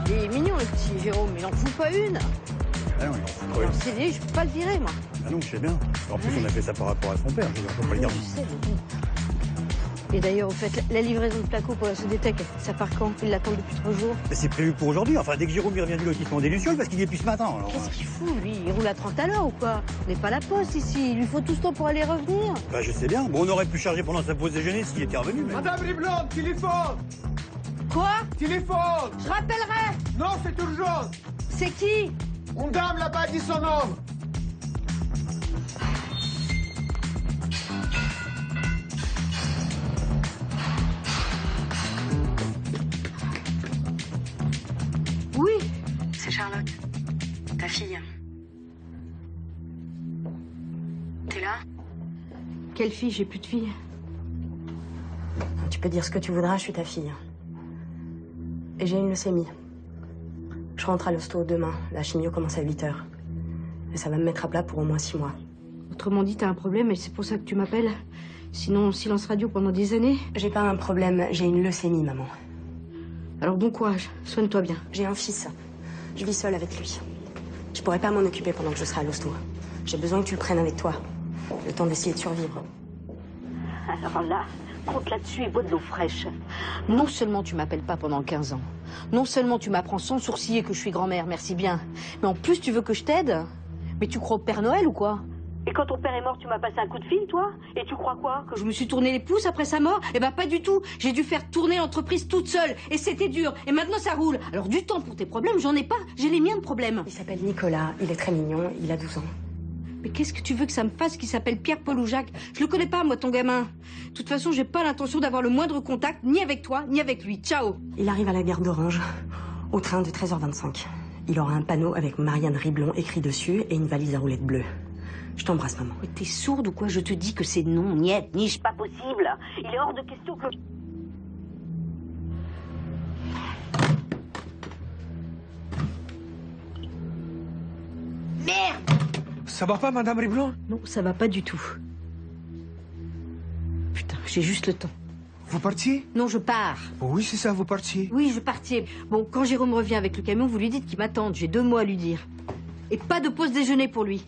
Il est mignon, le petit Jérôme, il en fout pas une. Ah non, il en fout pas une. C'est dit, je peux pas le virer, moi. Ah non, je sais bien. En plus, on a fait ça par rapport à son père. Je ne peux pas le dire. Je sais, mais bon. Et d'ailleurs, au fait, la livraison de placo pour la Sodetec, ça part quand? Ils l'attendent depuis 3 jours. Mais c'est prévu pour aujourd'hui. Enfin, dès que Jérôme revient du lotissement des Lucioles, parce qu'il y est plus ce matin. Alors... Qu'est-ce qu'il fout, lui? Il roule à 30 à l'heure ou quoi? On n'est pas à la poste ici. Il lui faut tout ce temps pour aller revenir. Bah, je sais bien. Bon, on aurait pu charger pendant sa pause déjeuner s'il était revenu. Mais... Madame Riblon, téléphone! Quoi? Téléphone! Je rappellerai. Non, c'est urgent! C'est qui? Une dame là-bas dit son nom! Oui. C'est Charlotte, ta fille. T'es là? Quelle fille? J'ai plus de fille. Tu peux dire ce que tu voudras, je suis ta fille. Et j'ai une leucémie. Je rentre à l'hosto demain. La chimio commence à 8h. Et ça va me mettre à plat pour au moins 6 mois. Autrement dit, t'as un problème et c'est pour ça que tu m'appelles. Sinon, silence radio pendant des années. J'ai pas un problème, j'ai une leucémie, maman. Alors bon courage, soigne-toi bien. J'ai un fils. Je vis seule avec lui. Je pourrais pas m'en occuper pendant que je serai à l'hosto. J'ai besoin que tu le prennes avec toi. Le temps d'essayer de survivre. Alors là, compte là-dessus et bois de l'eau fraîche. Non seulement tu m'appelles pas pendant 15 ans, non seulement tu m'apprends sans sourciller que je suis grand-mère, merci bien, mais en plus tu veux que je t'aide? Mais tu crois au Père Noël ou quoi? Et quand ton père est mort, tu m'as passé un coup de fil, toi? Et tu crois quoi? Que je me suis tourné les pouces après sa mort? Eh ben pas du tout. J'ai dû faire tourner l'entreprise toute seule. Et c'était dur. Et maintenant ça roule. Alors du temps pour tes problèmes, j'en ai pas. J'ai les miens de problèmes. Il s'appelle Nicolas, il est très mignon, il a 12 ans. Mais qu'est-ce que tu veux que ça me fasse qui s'appelle Pierre, Paul ou Jacques? Je le connais pas, moi, ton gamin. De toute façon, j'ai pas l'intention d'avoir le moindre contact, ni avec toi, ni avec lui. Ciao. Il arrive à la gare d'Orange, au train de 13h25. Il aura un panneau avec Marianne Riblon écrit dessus et une valise à roulettes bleues. Je t'embrasse, maman. Mais t'es sourde ou quoi? Je te dis que c'est non, niet, niche, pas possible. Il est hors de question que... Merde! Ça va pas, Madame Riblon? Non, ça va pas du tout. Putain, j'ai juste le temps. Vous partiez? Non, je pars. Oui, c'est ça, vous partiez. Oui, je partirai. Bon, quand Jérôme revient avec le camion, vous lui dites qu'il m'attende. J'ai 2 mots à lui dire. Et pas de pause déjeuner pour lui.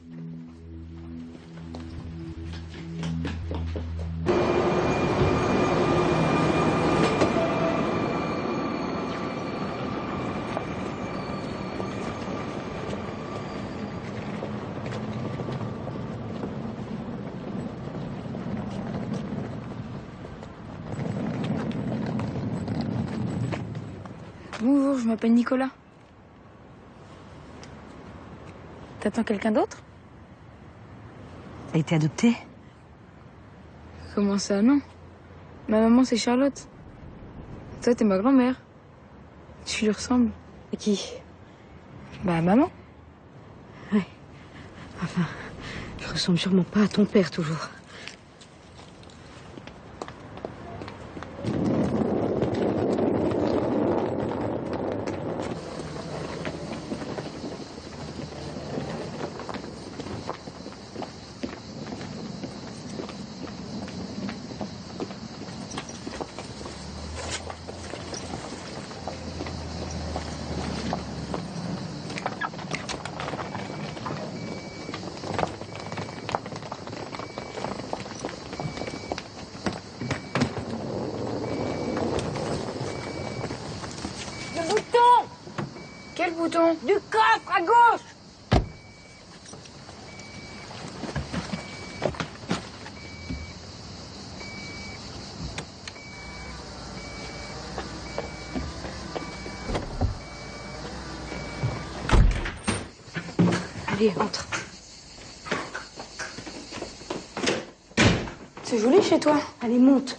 Bonjour, je m'appelle Nicolas. T'attends quelqu'un d'autre? T'as été adoptée? Comment ça, non? Ma maman, c'est Charlotte. Toi, t'es ma grand-mère. Tu lui ressembles. Et qui? Bah, maman. Ouais. Enfin, je ressemble sûrement pas à ton père, toujours. Quel bouton? Du coffre à gauche! Allez, entre. C'est joli chez toi. Allez, monte.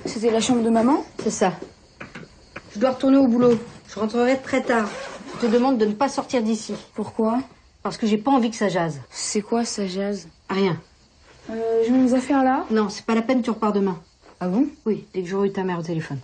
C'était la chambre de maman? C'est ça. Je dois retourner au boulot. Je rentrerai très tard. Je te demande de ne pas sortir d'ici. Pourquoi? Parce que j'ai pas envie que ça jase. C'est quoi ça jase? Rien. Je mets mes affaires là? Non, c'est pas la peine, tu repars demain. Ah bon? Oui, dès que j'aurai eu ta mère au téléphone.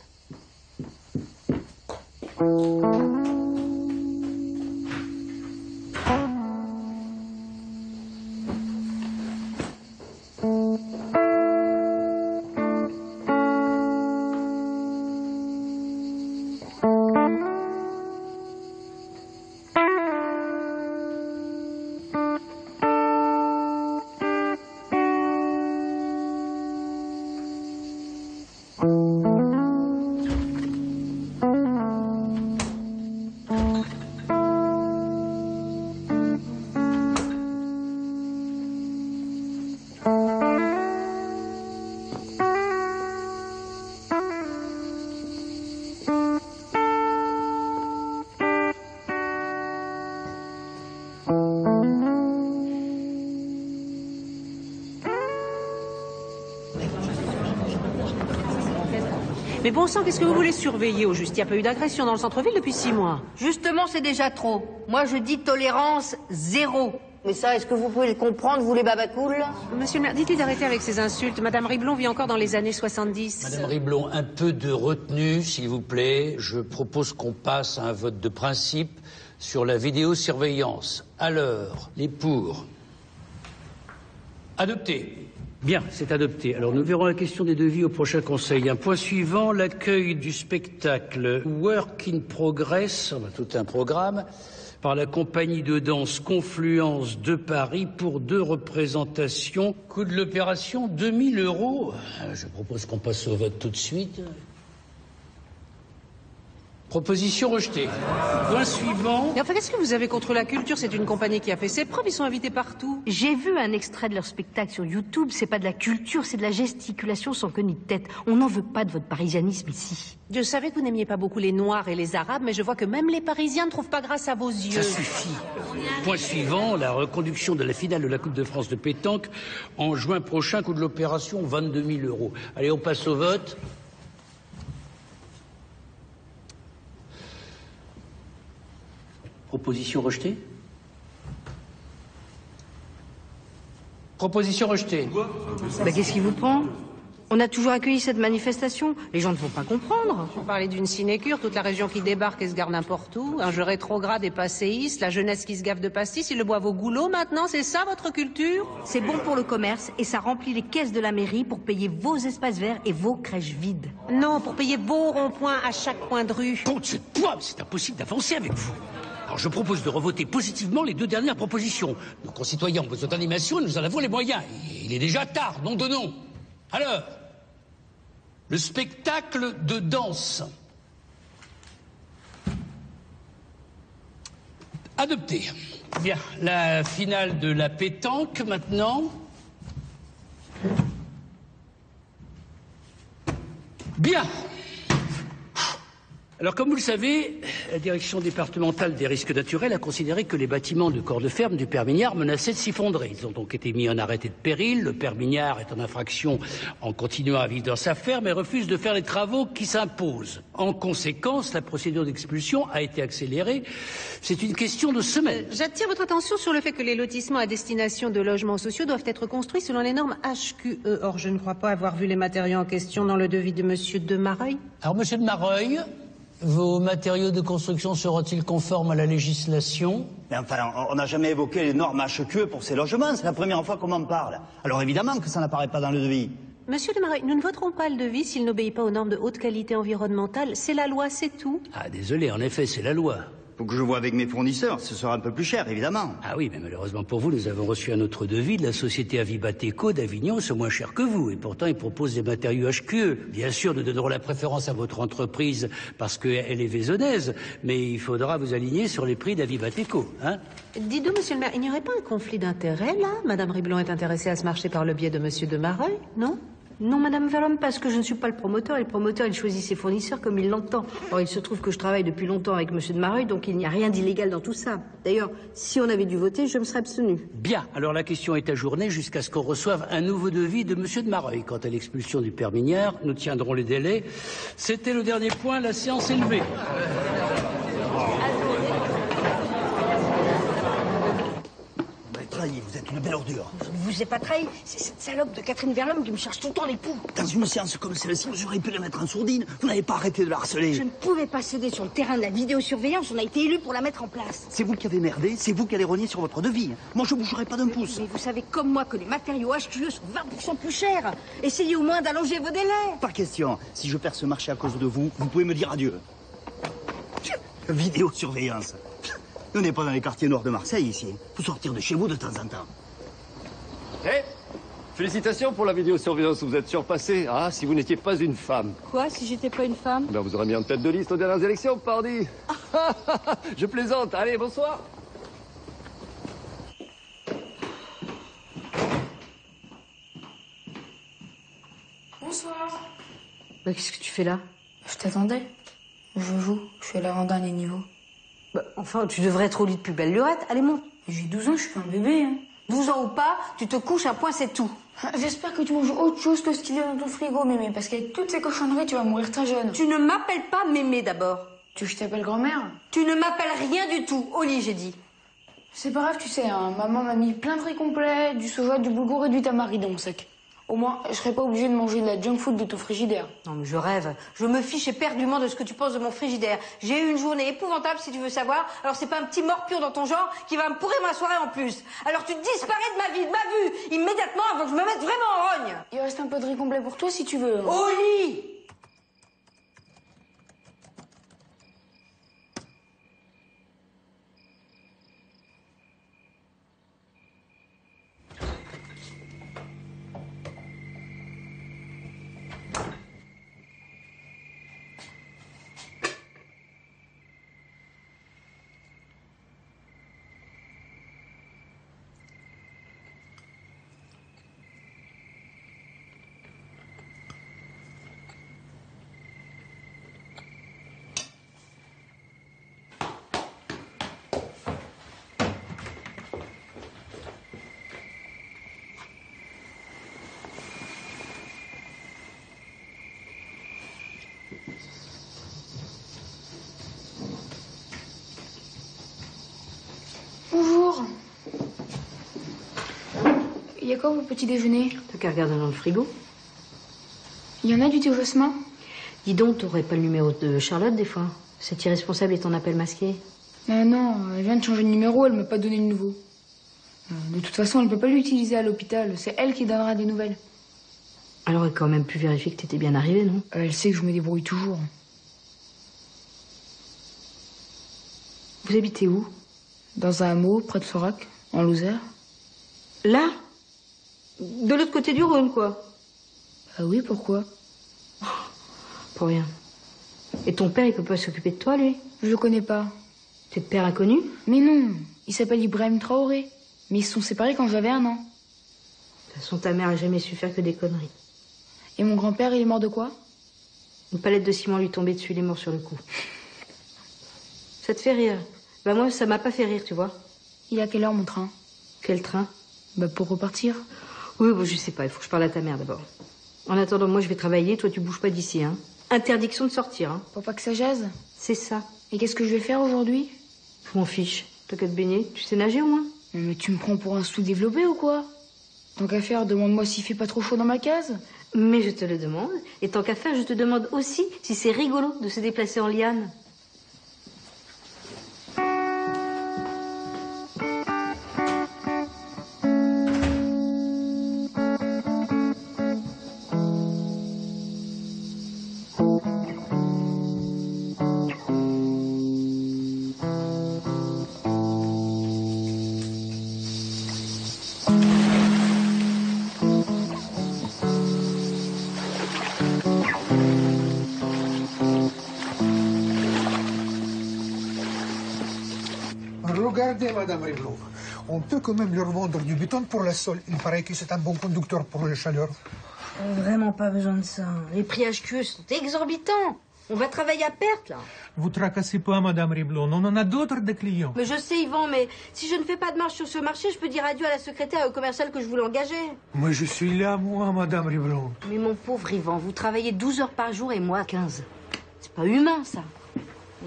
Mais bon sang, qu'est-ce que vous voulez surveiller au juste? Il n'y a pas eu d'agression dans le centre-ville depuis 6 mois. Justement, c'est déjà trop. Moi, je dis tolérance zéro. Mais ça, est-ce que vous pouvez le comprendre, vous les babacouls? Monsieur le maire, dites-lui d'arrêter avec ces insultes. Madame Riblon vit encore dans les années 70. Madame Riblon, un peu de retenue, s'il vous plaît. Je propose qu'on passe à un vote de principe sur la vidéosurveillance. Alors, les pour. Adopté. Bien, c'est adopté. Alors nous verrons la question des devis au prochain conseil. Un point suivant, l'accueil du spectacle Work in Progress, on a tout un programme, par la compagnie de danse Confluence de Paris pour 2 représentations. Coût de l'opération, 2 000 €. Je propose qu'on passe au vote tout de suite. Proposition rejetée. Point suivant. Et enfin, qu'est-ce que vous avez contre la culture? C'est une compagnie qui a fait ses preuves, ils sont invités partout. J'ai vu un extrait de leur spectacle sur YouTube. C'est pas de la culture, c'est de la gesticulation sans queue ni tête. On n'en veut pas de votre parisianisme ici. Je savais que vous n'aimiez pas beaucoup les Noirs et les Arabes, mais je vois que même les Parisiens ne trouvent pas grâce à vos yeux. Ça suffit. Point suivant, la reconduction de la finale de la Coupe de France de pétanque en juin prochain. Coût de l'opération, 22 000 €. Allez, on passe au vote. Proposition rejetée. Proposition rejetée. Bah, qu'est-ce qui vous prend? On a toujours accueilli cette manifestation. Les gens ne vont pas comprendre. Vous parlez d'une sinécure, toute la région qui débarque et se gare n'importe où, un jeu rétrograde et passéiste, la jeunesse qui se gave de pastis, ils le boivent au goulot maintenant, c'est ça votre culture? C'est bon pour le commerce et ça remplit les caisses de la mairie pour payer vos espaces verts et vos crèches vides. Non, pour payer vos ronds-points à chaque coin de rue. Bon, c'est toi, c'est impossible d'avancer avec vous. Alors je propose de revoter positivement les 2 dernières propositions. Nos concitoyens ont besoin d'animation et nous en avons les moyens. Il est déjà tard, nom de nom. Alors, le spectacle de danse. Adopté. Bien, la finale de la pétanque maintenant. Bien. Alors, comme vous le savez, la direction départementale des risques naturels a considéré que les bâtiments de corps de ferme du Permignard menaçaient de s'effondrer. Ils ont donc été mis en arrêté de péril. Le Permignard est en infraction en continuant à vivre dans sa ferme et refuse de faire les travaux qui s'imposent. En conséquence, la procédure d'expulsion a été accélérée. C'est une question de semaines. J'attire votre attention sur le fait que les lotissements à destination de logements sociaux doivent être construits selon les normes HQE. Or, je ne crois pas avoir vu les matériaux en question dans le devis de monsieur de Mareuil. Alors, monsieur de Mareuil, vos matériaux de construction seront-ils conformes à la législation? Mais enfin, on n'a jamais évoqué les normes HQE pour ces logements. C'est la première fois qu'on m'en parle. Alors évidemment que ça n'apparaît pas dans le devis. Monsieur de Mareuil, nous ne voterons pas le devis s'il n'obéit pas aux normes de haute qualité environnementale. C'est la loi, c'est tout. Ah, désolé, en effet, c'est la loi. Faut que je vois avec mes fournisseurs. Ce sera un peu plus cher, évidemment. Ah oui, mais malheureusement pour vous, nous avons reçu un autre devis de la société Avibateco d'Avignon, c'est moins cher que vous, et pourtant ils proposent des matériaux HQE. Bien sûr, nous donnerons la préférence à votre entreprise parce qu'elle est vaisonnaise, mais il faudra vous aligner sur les prix d'Avibateco, hein? Dites-donc, monsieur le maire, il n'y aurait pas un conflit d'intérêts, là? Madame Riblon est intéressée à ce marché par le biais de monsieur de Mareuil, non? Non, Madame Verlhomme, parce que je ne suis pas le promoteur. Et le promoteur, il choisit ses fournisseurs comme il l'entend. Or, il se trouve que je travaille depuis longtemps avec Monsieur de Mareuil, donc il n'y a rien d'illégal dans tout ça. D'ailleurs, si on avait dû voter, je me serais abstenue. Bien, alors la question est ajournée jusqu'à ce qu'on reçoive un nouveau devis de Monsieur de Mareuil. Quant à l'expulsion du Permignard, nous tiendrons les délais. C'était le dernier point, la séance est levée. Vous êtes une belle ordure. Je ne vous ai pas trahi. C'est cette salope de Catherine Verlhomme qui me cherche tout le temps les poux. Dans une séance comme celle-ci, vous auriez pu la mettre en sourdine. Vous n'avez pas arrêté de la harceler. Je ne pouvais pas céder sur le terrain de la vidéosurveillance. On a été élus pour la mettre en place. C'est vous qui avez merdé, c'est vous qui allez rogner sur votre devis. Moi, je ne bougerai pas d'un pouce. Mais vous savez comme moi que les matériaux HQE sont 20% plus chers. Essayez au moins d'allonger vos délais. Pas question. Si je perds ce marché à cause de vous, vous pouvez me dire adieu. Vidéosurveillance. On n'est pas dans les quartiers nord de Marseille, ici. Faut sortir de chez vous de temps en temps. Eh, félicitations pour la vidéosurveillance, vous êtes surpassé. Ah, si vous n'étiez pas une femme. Quoi, si j'étais pas une femme? Ben, vous aurez mis en tête de liste aux dernières élections, pardi. Je plaisante. Allez, bonsoir. Bonsoir. Bah, qu'est-ce que tu fais là? Je t'attendais. Je joue. Je suis allée rendre les niveaux. Bah, enfin, tu devrais être au lit de plus belle lurette. Allez, monte. J'ai 12 ans, je suis qu'un bébé. Hein. 12 ans ou pas, tu te couches, un point, c'est tout. J'espère que tu manges autre chose que ce qu'il y a dans ton frigo, mémé, parce qu'avec toutes ces cochonneries, tu vas mourir très jeune. Tu ne m'appelles pas mémé d'abord. Tu veux que je t'appelle grand-mère? Tu ne m'appelles rien du tout. Au lit, j'ai dit. C'est pas grave, tu sais, hein, maman m'a mis plein de riz complet, du soja, du boulgour et du tamari dans mon sac. Au moins, je serais pas obligée de manger de la junk food de ton frigidaire. Non, mais je rêve. Je me fiche éperdument de ce que tu penses de mon frigidaire. J'ai eu une journée épouvantable, si tu veux savoir. Alors c'est pas un petit morpion dans ton genre qui va me pourrir ma soirée en plus. Alors tu disparais de ma vie, de ma vue, immédiatement avant que je me mette vraiment en rogne. Il reste un peu de riz complet pour toi si tu veux. Au lit! Bonjour. Il y a quoi au petit déjeuner? T'as qu'à regarder dans le frigo. Il y en a du thé au jasmin? Dis donc, t'aurais pas le numéro de Charlotte des fois? Cette irresponsable est ton appel masqué. Non, elle vient de changer de numéro, elle m'a pas donné de nouveau. De toute façon, elle peut pas l'utiliser à l'hôpital, c'est elle qui donnera des nouvelles. Elle aurait quand même pu vérifier que t'étais bien arrivé, non? Elle sait que je me débrouille toujours. Vous habitez où? Dans un hameau, près de Sorac, en Lozère. Là? De l'autre côté du Rhône, quoi. Ah oui, pourquoi? Pour rien. Et ton père, il peut pas s'occuper de toi, lui? Je le connais pas. T'es de père inconnu? Mais non, il s'appelle Ibrahim Traoré. Mais ils se sont séparés quand j'avais 1 an. De toute façon, ta mère a jamais su faire que des conneries. Et mon grand-père, il est mort de quoi? Une palette de ciment lui tombait dessus, il est mort sur le coup. Ça te fait rire? Bah moi, ça m'a pas fait rire, tu vois. Il est à quelle heure, mon train? Quel train? Bah pour repartir. Oui, bon, je sais pas, il faut que je parle à ta mère d'abord. En attendant, moi, je vais travailler, toi, tu bouges pas d'ici, hein. Interdiction de sortir, hein. Pour pas que ça jase? C'est ça. Et qu'est-ce que je vais faire aujourd'hui? Je m'en fiche. T'as qu'à te baigner. Tu sais nager, au moins? Mais tu me prends pour un sous-développé ou quoi? Tant qu'à faire, demande-moi s'il fait pas trop chaud dans ma case. Mais je te le demande. Et tant qu'à faire, je te demande aussi si c'est rigolo de se déplacer en liane. Regardez, Madame Riblot. On peut quand même leur vendre du béton pour la sol. Il paraît que c'est un bon conducteur pour la chaleur. Vraiment pas besoin de ça. Les prix HQE sont exorbitants. On va travailler à perte, là. Vous tracassez pas, Madame Riblot. On en a d'autres des clients. Mais je sais, Yvan, mais si je ne fais pas de marche sur ce marché, je peux dire adieu à la secrétaire et au commercial que je voulais engager. Mais je suis là, moi, Madame Riblot. Mais mon pauvre Yvan, vous travaillez 12 heures par jour et moi 15. C'est pas humain, ça.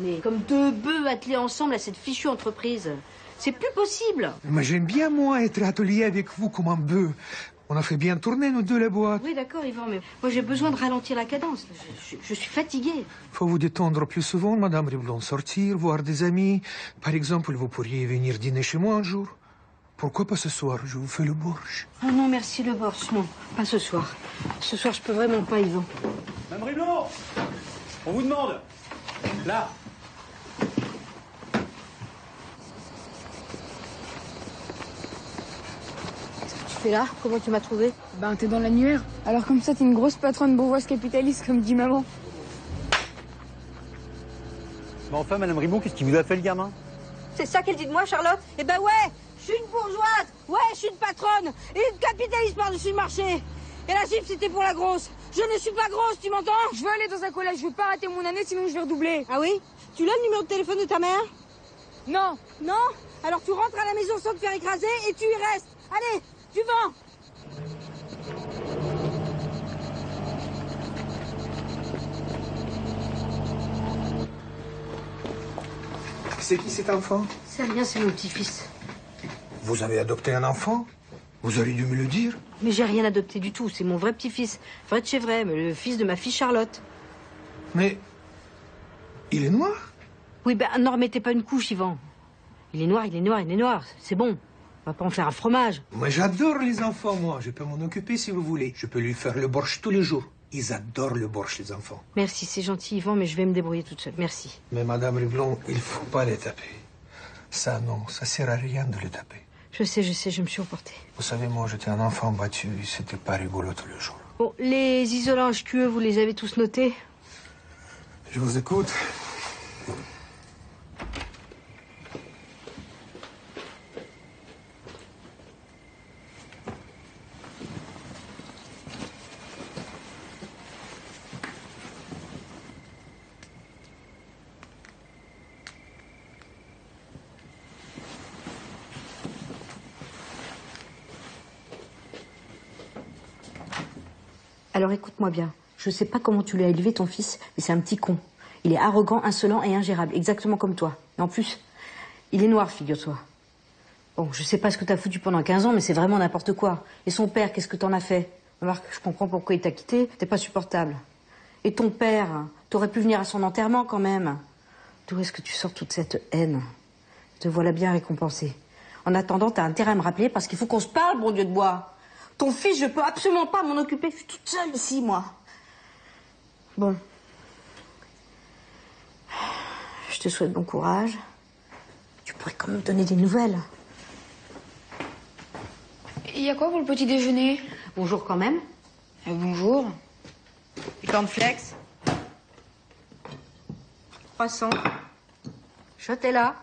On est comme 2 bœufs attelés ensemble à cette fichue entreprise. C'est plus possible. Mais j'aime bien, moi, être atelier avec vous comme un bœuf. On a fait bien tourner, nous deux, la boîte. Oui, d'accord, Yvan, mais moi, j'ai besoin de ralentir la cadence. Je suis fatiguée. Faut vous détendre plus souvent, Madame Riblon. Sortir, voir des amis. Par exemple, vous pourriez venir dîner chez moi un jour. Pourquoi pas ce soir? Je vous fais le borscht. Oh non, merci, le borscht. Non, pas ce soir. Ce soir, je peux vraiment pas, Yvan. Madame Riblon, on vous demande. Là. Tu es là? Comment tu m'as trouvé? Ben, t'es dans l'annuaire. Alors comme ça, t'es une grosse patronne bourgeoise capitaliste, comme dit maman. Mais enfin, Madame Riblon, qu'est-ce qui vous a fait le gamin? C'est ça qu'elle dit de moi, Charlotte? Eh ben ouais, je suis une bourgeoise. Ouais, je suis une patronne. Et une capitaliste par-dessus le marché. Et la gifle, c'était pour la grosse. Je ne suis pas grosse, tu m'entends? Je veux aller dans un collège, je veux pas rater mon année, sinon je vais redoubler. Ah oui? Tu l'as le numéro de téléphone de ta mère? Non. Non? Alors tu rentres à la maison sans te faire écraser et tu y restes. Allez, du vent. C'est qui cet enfant? C'est rien, c'est mon petit-fils. Vous avez adopté un enfant? Vous auriez dû me le dire. Mais j'ai rien adopté du tout, c'est mon vrai petit-fils. Vrai de chez vrai, mais le fils de ma fille Charlotte. Mais il est noir? Oui, ben n'en remettez pas une couche, Yvan. Il est noir, il est noir, il est noir. C'est bon. On va pas en faire un fromage. Moi, j'adore les enfants, moi. Je peux m'en occuper si vous voulez. Je peux lui faire le borsch tous les jours. Ils adorent le borsch, les enfants. Merci, c'est gentil, Yvan, mais je vais me débrouiller toute seule. Merci. Mais Madame Riblon, il faut pas les taper. Ça, non, ça sert à rien de les taper. Je sais, je me suis emportée. Vous savez, moi, j'étais un enfant battu. C'était pas rigolo tous les jours. Bon, les isolants HQE, vous les avez tous notés? Je vous écoute. Alors écoute-moi bien. Je sais pas comment tu l'as élevé, ton fils, mais c'est un petit con. Il est arrogant, insolent et ingérable, exactement comme toi. Et en plus, il est noir, figure-toi. Bon, je sais pas ce que t'as foutu pendant 15 ans, mais c'est vraiment n'importe quoi. Et son père, qu'est-ce que t'en as fait? Remarque, je comprends pourquoi il t'a quitté, t'es pas supportable. Et ton père, t'aurais pu venir à son enterrement quand même. D'où est-ce que tu sors toute cette haine? Te voilà bien récompensé. En attendant, t'as intérêt à me rappeler parce qu'il faut qu'on se parle, bon Dieu de bois. Ton fils, je peux absolument pas m'en occuper. Je suis toute seule ici, moi. Bon. Je te souhaite bon courage. Tu pourrais quand même donner des nouvelles. Il y a quoi pour le petit déjeuner? Bonjour quand même. Bonjour. Du cornflakes. Croissant. Chotella.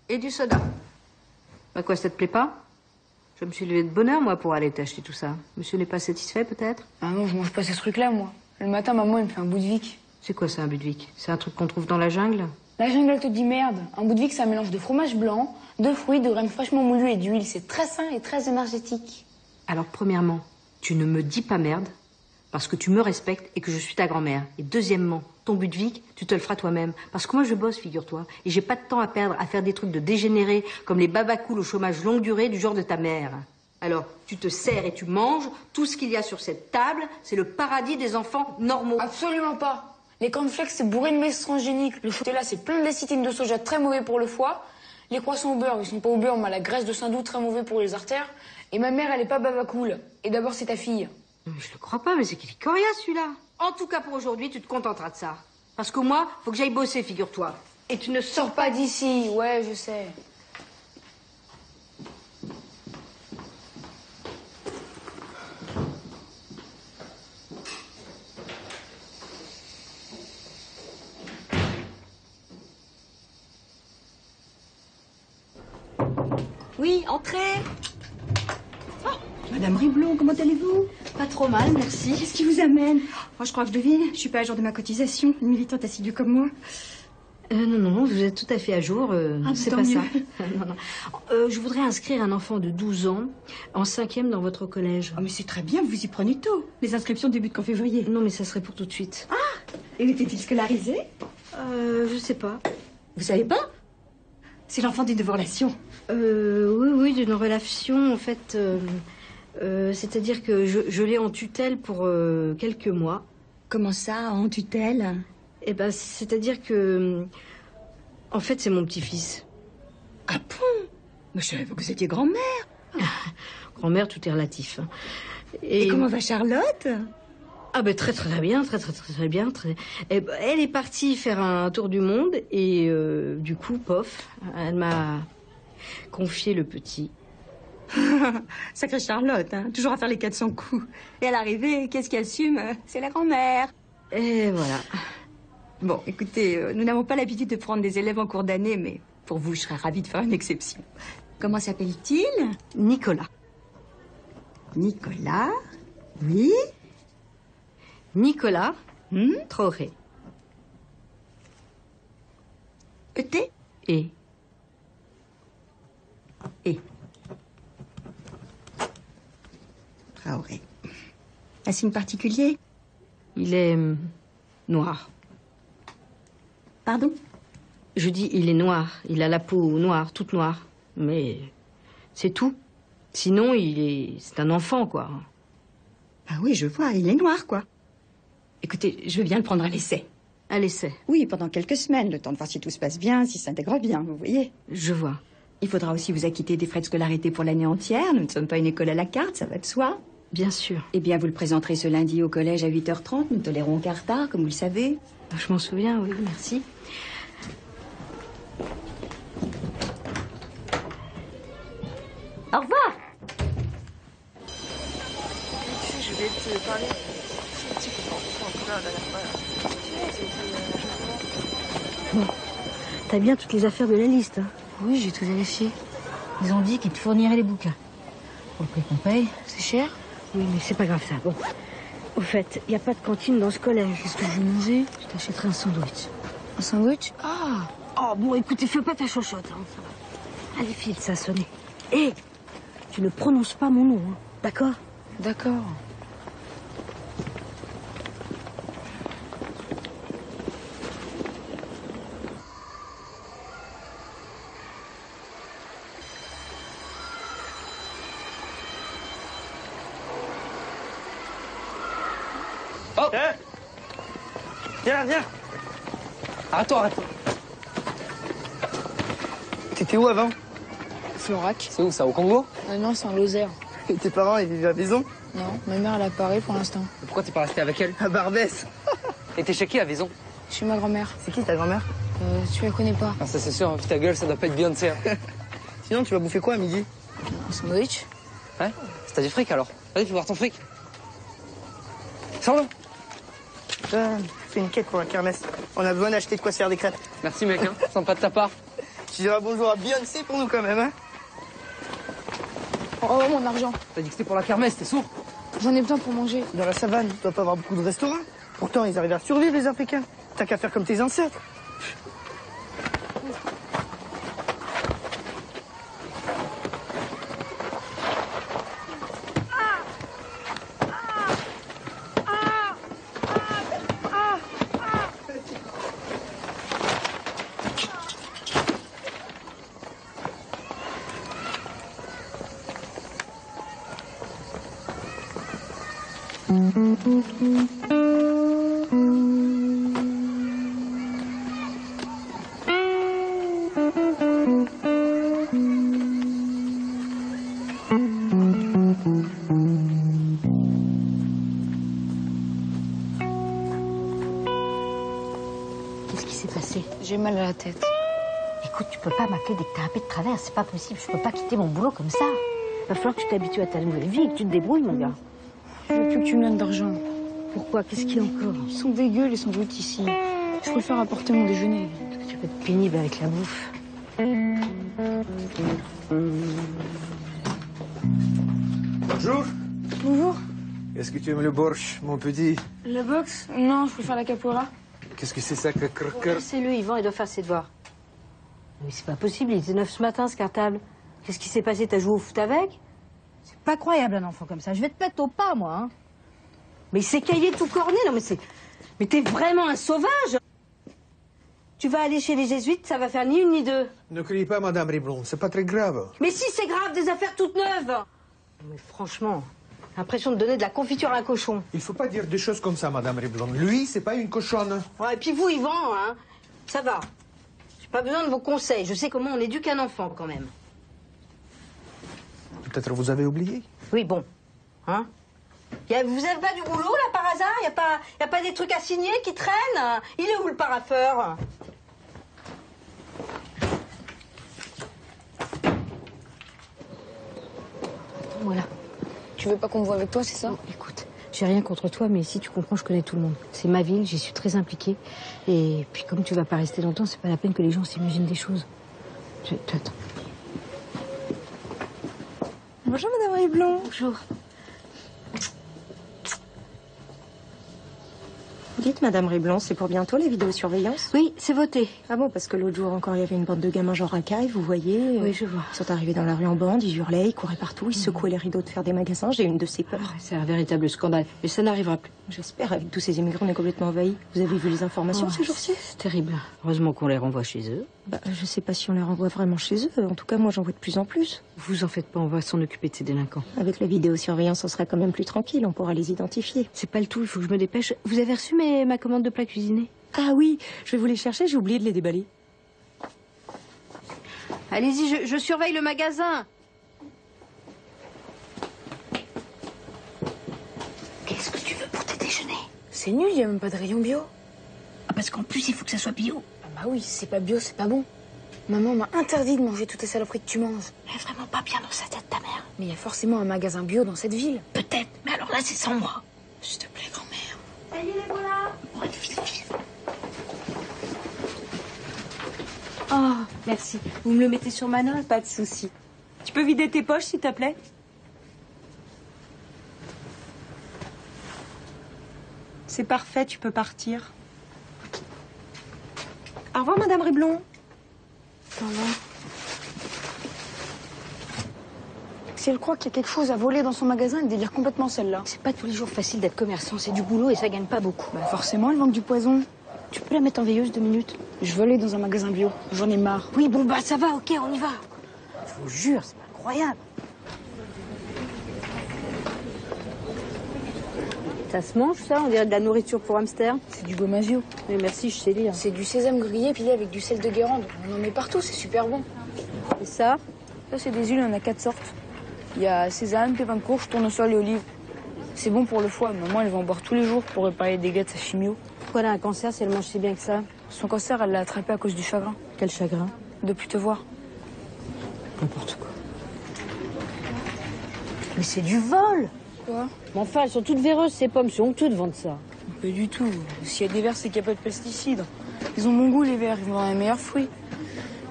Et du soda. Bah quoi, ça te plaît pas? Je me suis levée de bonne heure, moi, pour aller t'acheter tout ça. Monsieur n'est pas satisfait, peut-être? Ah non, je mange pas ces trucs-là, moi. Le matin, maman, elle me fait un bout de Vic. C'est quoi ça, un Budwig? C'est un truc qu'on trouve dans la jungle? La jungle, elle te dit merde. Un bout de Vic, c'est un mélange de fromage blanc, de fruits, de graines fraîchement moulues et d'huile. C'est très sain et très énergétique. Alors, premièrement, tu ne me dis pas merde, parce que tu me respectes et que je suis ta grand-mère. Et deuxièmement, ton Budwig, tu te le feras toi-même. Parce que moi, je bosse, figure-toi, et j'ai pas de temps à perdre à faire des trucs de dégénérés comme les babacools au chômage longue durée du genre de ta mère. Alors, tu te sers et tu manges. Tout ce qu'il y a sur cette table, c'est le paradis des enfants normaux. Absolument pas. Les cornflakes, c'est bourré de maïs transgénique. Le chocolat, c'est plein de lécithine de soja, très mauvais pour le foie. Les croissants au beurre, ils sont pas au beurre, mais à la graisse de saindoux, très mauvais pour les artères. Et ma mère, elle est pas babacool. Et d'abord, c'est ta fille. Mais je le crois pas, mais c'est qu'il est coriace, celui-là. En tout cas, pour aujourd'hui, tu te contenteras de ça. Parce que moi, faut que j'aille bosser, figure-toi. Et tu ne sors Sors pas d'ici, ouais, je sais. Oui, entrez. Oh, Madame Riblon, comment allez-vous? Pas trop mal, merci. Qu'est-ce qui vous amène? Oh, je crois que je devine. Je suis pas à jour de ma cotisation. Une militante assidue comme moi. Non, vous êtes tout à fait à jour. C'est tant pas mieux. ça. Non. Je voudrais inscrire un enfant de 12 ans en 5e dans votre collège. Oh, mais c'est très bien, vous y prenez tôt. Les inscriptions débutent qu'en février. Non, mais ça serait pour tout de suite. Et était-il scolarisé? Je sais pas. Vous savez pas? C'est l'enfant d'une de vos relations. Oui, d'une relation, en fait. C'est-à-dire que je l'ai en tutelle pour quelques mois. Comment ça, en tutelle? Eh ben, c'est-à-dire que... En fait, c'est mon petit-fils. Ah bon? Mais je savais pas que vous étiez grand-mère. Grand-mère, tout est relatif. Hein. Et comment va Charlotte? Ah ben très bien, très bien. Eh ben, elle est partie faire un tour du monde et du coup, pof, elle m'a confié le petit. Sacrée Charlotte, hein, toujours à faire les 400 coups. Et à l'arrivée, qu'est-ce qui assume? C'est la grand-mère. Et voilà. Bon, écoutez, nous n'avons pas l'habitude de prendre des élèves en cours d'année, mais pour vous, je serais ravie de faire une exception. Comment s'appelle-t-il? Nicolas. Nicolas? Oui? Nicolas Traoré. E-T? Et Et Traoré. Un signe particulier? Il est noir. Pardon? Je dis, il est noir. Il a la peau noire, toute noire. Mais c'est tout. Sinon, c'est un enfant, quoi. Ah oui, je vois, il est noir, quoi. Écoutez, je veux bien le prendre à l'essai. À l'essai? Oui, pendant quelques semaines, le temps de voir si tout se passe bien, si s'intègre bien, vous voyez. Je vois. Il faudra aussi vous acquitter des frais de scolarité pour l'année entière. Nous ne sommes pas une école à la carte, ça va de soi. Bien sûr. Eh bien, vous le présenterez ce lundi au collège à 8h30. Nous tolérons aucun retard, comme vous le savez. Je m'en souviens, oui, merci. Au revoir. Je vais te parler. Bon, t'as bien toutes les affaires de la liste, hein? Oui, j'ai tout vérifié. Ils ont dit qu'ils te fourniraient les bouquins. Pour le prix qu'on paye, c'est cher. Oui, mais c'est pas grave ça. Bon, au fait, il n'y a pas de cantine dans ce collège. Qu'est-ce que je vais manger? Je t'achèterai un sandwich. Un sandwich? Ah! Oh, bon, écoutez, fais pas ta chochotte, hein, ça va. Allez, file, ça a sonné. Hé! Tu ne prononces pas mon nom, hein, d'accord? D'accord. Oh! Viens là, viens! Arrête-toi. T'étais où avant? Florac. C'est où ça, au Congo? Non, c'est en Lozère. Et tes parents, ils vivaient à Vaison? Non, ma mère, elle a Paris pour l'instant. Et pourquoi t'es pas resté avec elle? À Barbès. Et t'es chez qui à Vaison? Chez ma grand-mère. C'est qui ta grand-mère? Tu la connais pas. Ah, ça c'est sûr, vu ta gueule, ça doit pas être Beyoncé. Sinon, tu vas bouffer quoi à midi? Un sandwich. Ouais? C'est du fric alors. Vas-y, fais voir ton fric. Sans l'eau. Fais une quête pour la kermesse. On a besoin d'acheter de quoi se faire des crêpes. Merci mec, hein. Sympa de ta part. Tu diras bonjour à Beyoncé pour nous quand même, hein. Oh, mon argent. T'as dit que c'était pour la kermesse, t'es sourd? J'en ai besoin pour manger. Dans la savane, tu dois pas avoir beaucoup de restaurants. Pourtant, ils arrivent à survivre, les Africains. T'as qu'à faire comme tes ancêtres. Qu'est-ce qui s'est passé? J'ai mal à la tête. Écoute, tu peux pas m'appeler dès que t'as un peu de travers, c'est pas possible. Je peux pas quitter mon boulot comme ça. Va falloir que tu t'habitues à ta nouvelle vie et que tu te débrouilles, mon gars. Je veux plus que tu me donnes d'argent. Pourquoi? Qu'est-ce qu'il y a encore? Ils sont dégueux, les sandwichs ici. Je préfère apporter mon déjeuner. Tu peux être pénible avec la bouffe. Bonjour. Bonjour. Est-ce que tu aimes le borsch, mon petit? La boxe? Non, je préfère la capoeira. Qu'est-ce que c'est ça que croqueur? C'est lui, Yvan, il doit faire ses devoirs. Mais c'est pas possible, il était 9 ce matin, ce cartable. Qu'est-ce qui s'est passé? T'as joué au foot avec? C'est pas croyable, un enfant comme ça. Je vais te mettre au pas, moi, hein. Mais il s'est caillé tout corné, non mais c'est... Mais t'es vraiment un sauvage! Tu vas aller chez les jésuites, ça va faire ni une ni deux. Ne criez pas, Madame Riblon, c'est pas très grave. Mais si, c'est grave, des affaires toutes neuves! Mais franchement, l'impression de donner de la confiture à un cochon. Il faut pas dire des choses comme ça, Madame Riblon. Lui, c'est pas une cochonne. Ouais, et puis vous, Yvan, hein, ça va. J'ai pas besoin de vos conseils, je sais comment on éduque un enfant, quand même. Peut-être vous avez oublié. Oui, bon. Hein? Vous avez pas du boulot, là, par hasard? Y a pas des trucs à signer qui traînent? Il est où, le parapheur? Voilà. Tu veux pas qu'on me voit avec toi, c'est ça? Bon, écoute, j'ai rien contre toi, mais si tu comprends, je connais tout le monde. C'est ma ville, j'y suis très impliquée. Et puis, comme tu vas pas rester longtemps, c'est pas la peine que les gens s'imaginent des choses. Attends. Bonjour, Madame Riblon. Bonjour. Dites, Madame Riblon, c'est pour bientôt la vidéosurveillance? Oui, c'est voté. Ah bon, parce que l'autre jour encore, il y avait une bande de gamins genre racaille, vous voyez. Oui, je vois. Ils sont arrivés dans la rue en bande, ils hurlaient, ils couraient partout, ils secouaient les rideaux de fer des magasins. J'ai une de ces peurs. C'est un véritable scandale. Mais ça n'arrivera plus. J'espère, avec tous ces immigrants, on est complètement envahis. Vous avez vu les informations ces jours-ci? C'est terrible. Heureusement qu'on les renvoie chez eux. Bah, je sais pas si on les renvoie vraiment chez eux. En tout cas, moi, j'en vois de plus en plus. Vous en faites pas, on va s'en occuper de ces délinquants. Avec la vidéosurveillance, on sera quand même plus tranquille, on pourra les identifier. C'est pas le tout, il faut que je me dépêche. Vous avez reçu ma commande de plats cuisinés? Ah oui, je vais vous les chercher, j'ai oublié de les déballer. Allez-y, je surveille le magasin. Qu'est-ce que tu veux pour tes déjeuners? C'est nul, il y a même pas de rayon bio. Ah, parce qu'en plus, il faut que ça soit bio. Ah bah oui, si c'est pas bio, c'est pas bon. Maman m'a interdit de manger toutes les saloperies que tu manges. Elle est vraiment pas bien dans sa tête, ta mère. Mais il y a forcément un magasin bio dans cette ville. Peut-être, mais alors là, c'est sans moi. S'il te plaît, grand-mère. Salut les voilà. Ouais, file. Oh, merci. Vous me le mettez sur ma note? Pas de souci. Tu peux vider tes poches, s'il te plaît? C'est parfait, tu peux partir. Au revoir, Madame Riblon. Au revoir. Si elle croit qu'il y a quelque chose à voler dans son magasin, elle délire complètement celle-là. C'est pas tous les jours facile d'être commerçant, c'est du boulot et ça gagne pas beaucoup. Bah forcément, elle manque du poison. Tu peux la mettre en veilleuse 2 minutes? Je veux aller dans un magasin bio. J'en ai marre. Oui, bon, bah ça va, ok, on y va. Je vous jure, c'est incroyable. Ça se mange, ça? On dirait de la nourriture pour hamster. C'est du gomasio. Mais merci, je sais lire. C'est du sésame grillé pilé avec du sel de Guérande. On en met partout, c'est super bon. Et ça? Ça, c'est des huiles, il y en a 4 sortes. Il y a sésame, pépins de courge, tournesol et olive. C'est bon pour le foie. Maman, elle va en boire tous les jours pour réparer les dégâts de sa chimio. Pourquoi elle a un cancer si elle mange si bien que ça? Son cancer, elle l'a attrapé à cause du chagrin. Quel chagrin? De plus te voir. N'importe quoi. Mais c'est du vol! Quoi? Mais enfin, elles sont toutes véreuses, ces pommes. C'est honteux de vendre ça. Pas du tout. S'il y a des vers, c'est qu'il n'y a pas de pesticides. Ils ont bon goût, les vers. Ils vont dans les meilleurs fruits.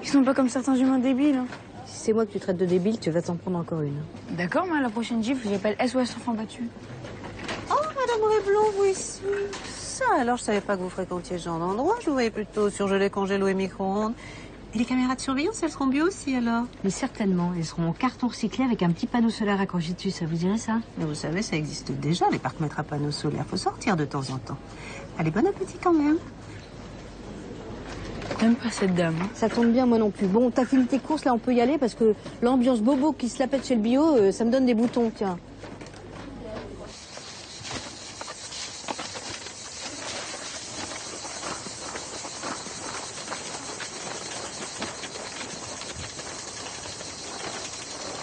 Ils sont pas comme certains humains débiles. Hein. Si c'est moi que tu traites de débile, tu vas t'en prendre encore une. D'accord, mais à la prochaine gifle, j'appelle SOS Enfants Battus. Oh, Madame Riblon, vous ici. Ça, alors je savais pas que vous fréquentiez ce genre d'endroit. Je vous voyais plutôt surgelé, congélo et micro-ondes. Et les caméras de surveillance, elles seront bio aussi, alors? Mais certainement, elles seront en carton recyclé avec un petit panneau solaire accroché dessus. Ça vous dirait ça? Mais vous savez, ça existe déjà, les parcs-mètres à panneaux solaires. Faut sortir de temps en temps. Allez, bon appétit quand même. T'aimes pas cette dame? Hein? Ça tombe bien, moi non plus. Bon, t'as fini tes courses, là, on peut y aller parce que l'ambiance bobo qui se la pète chez le bio, ça me donne des boutons, tiens.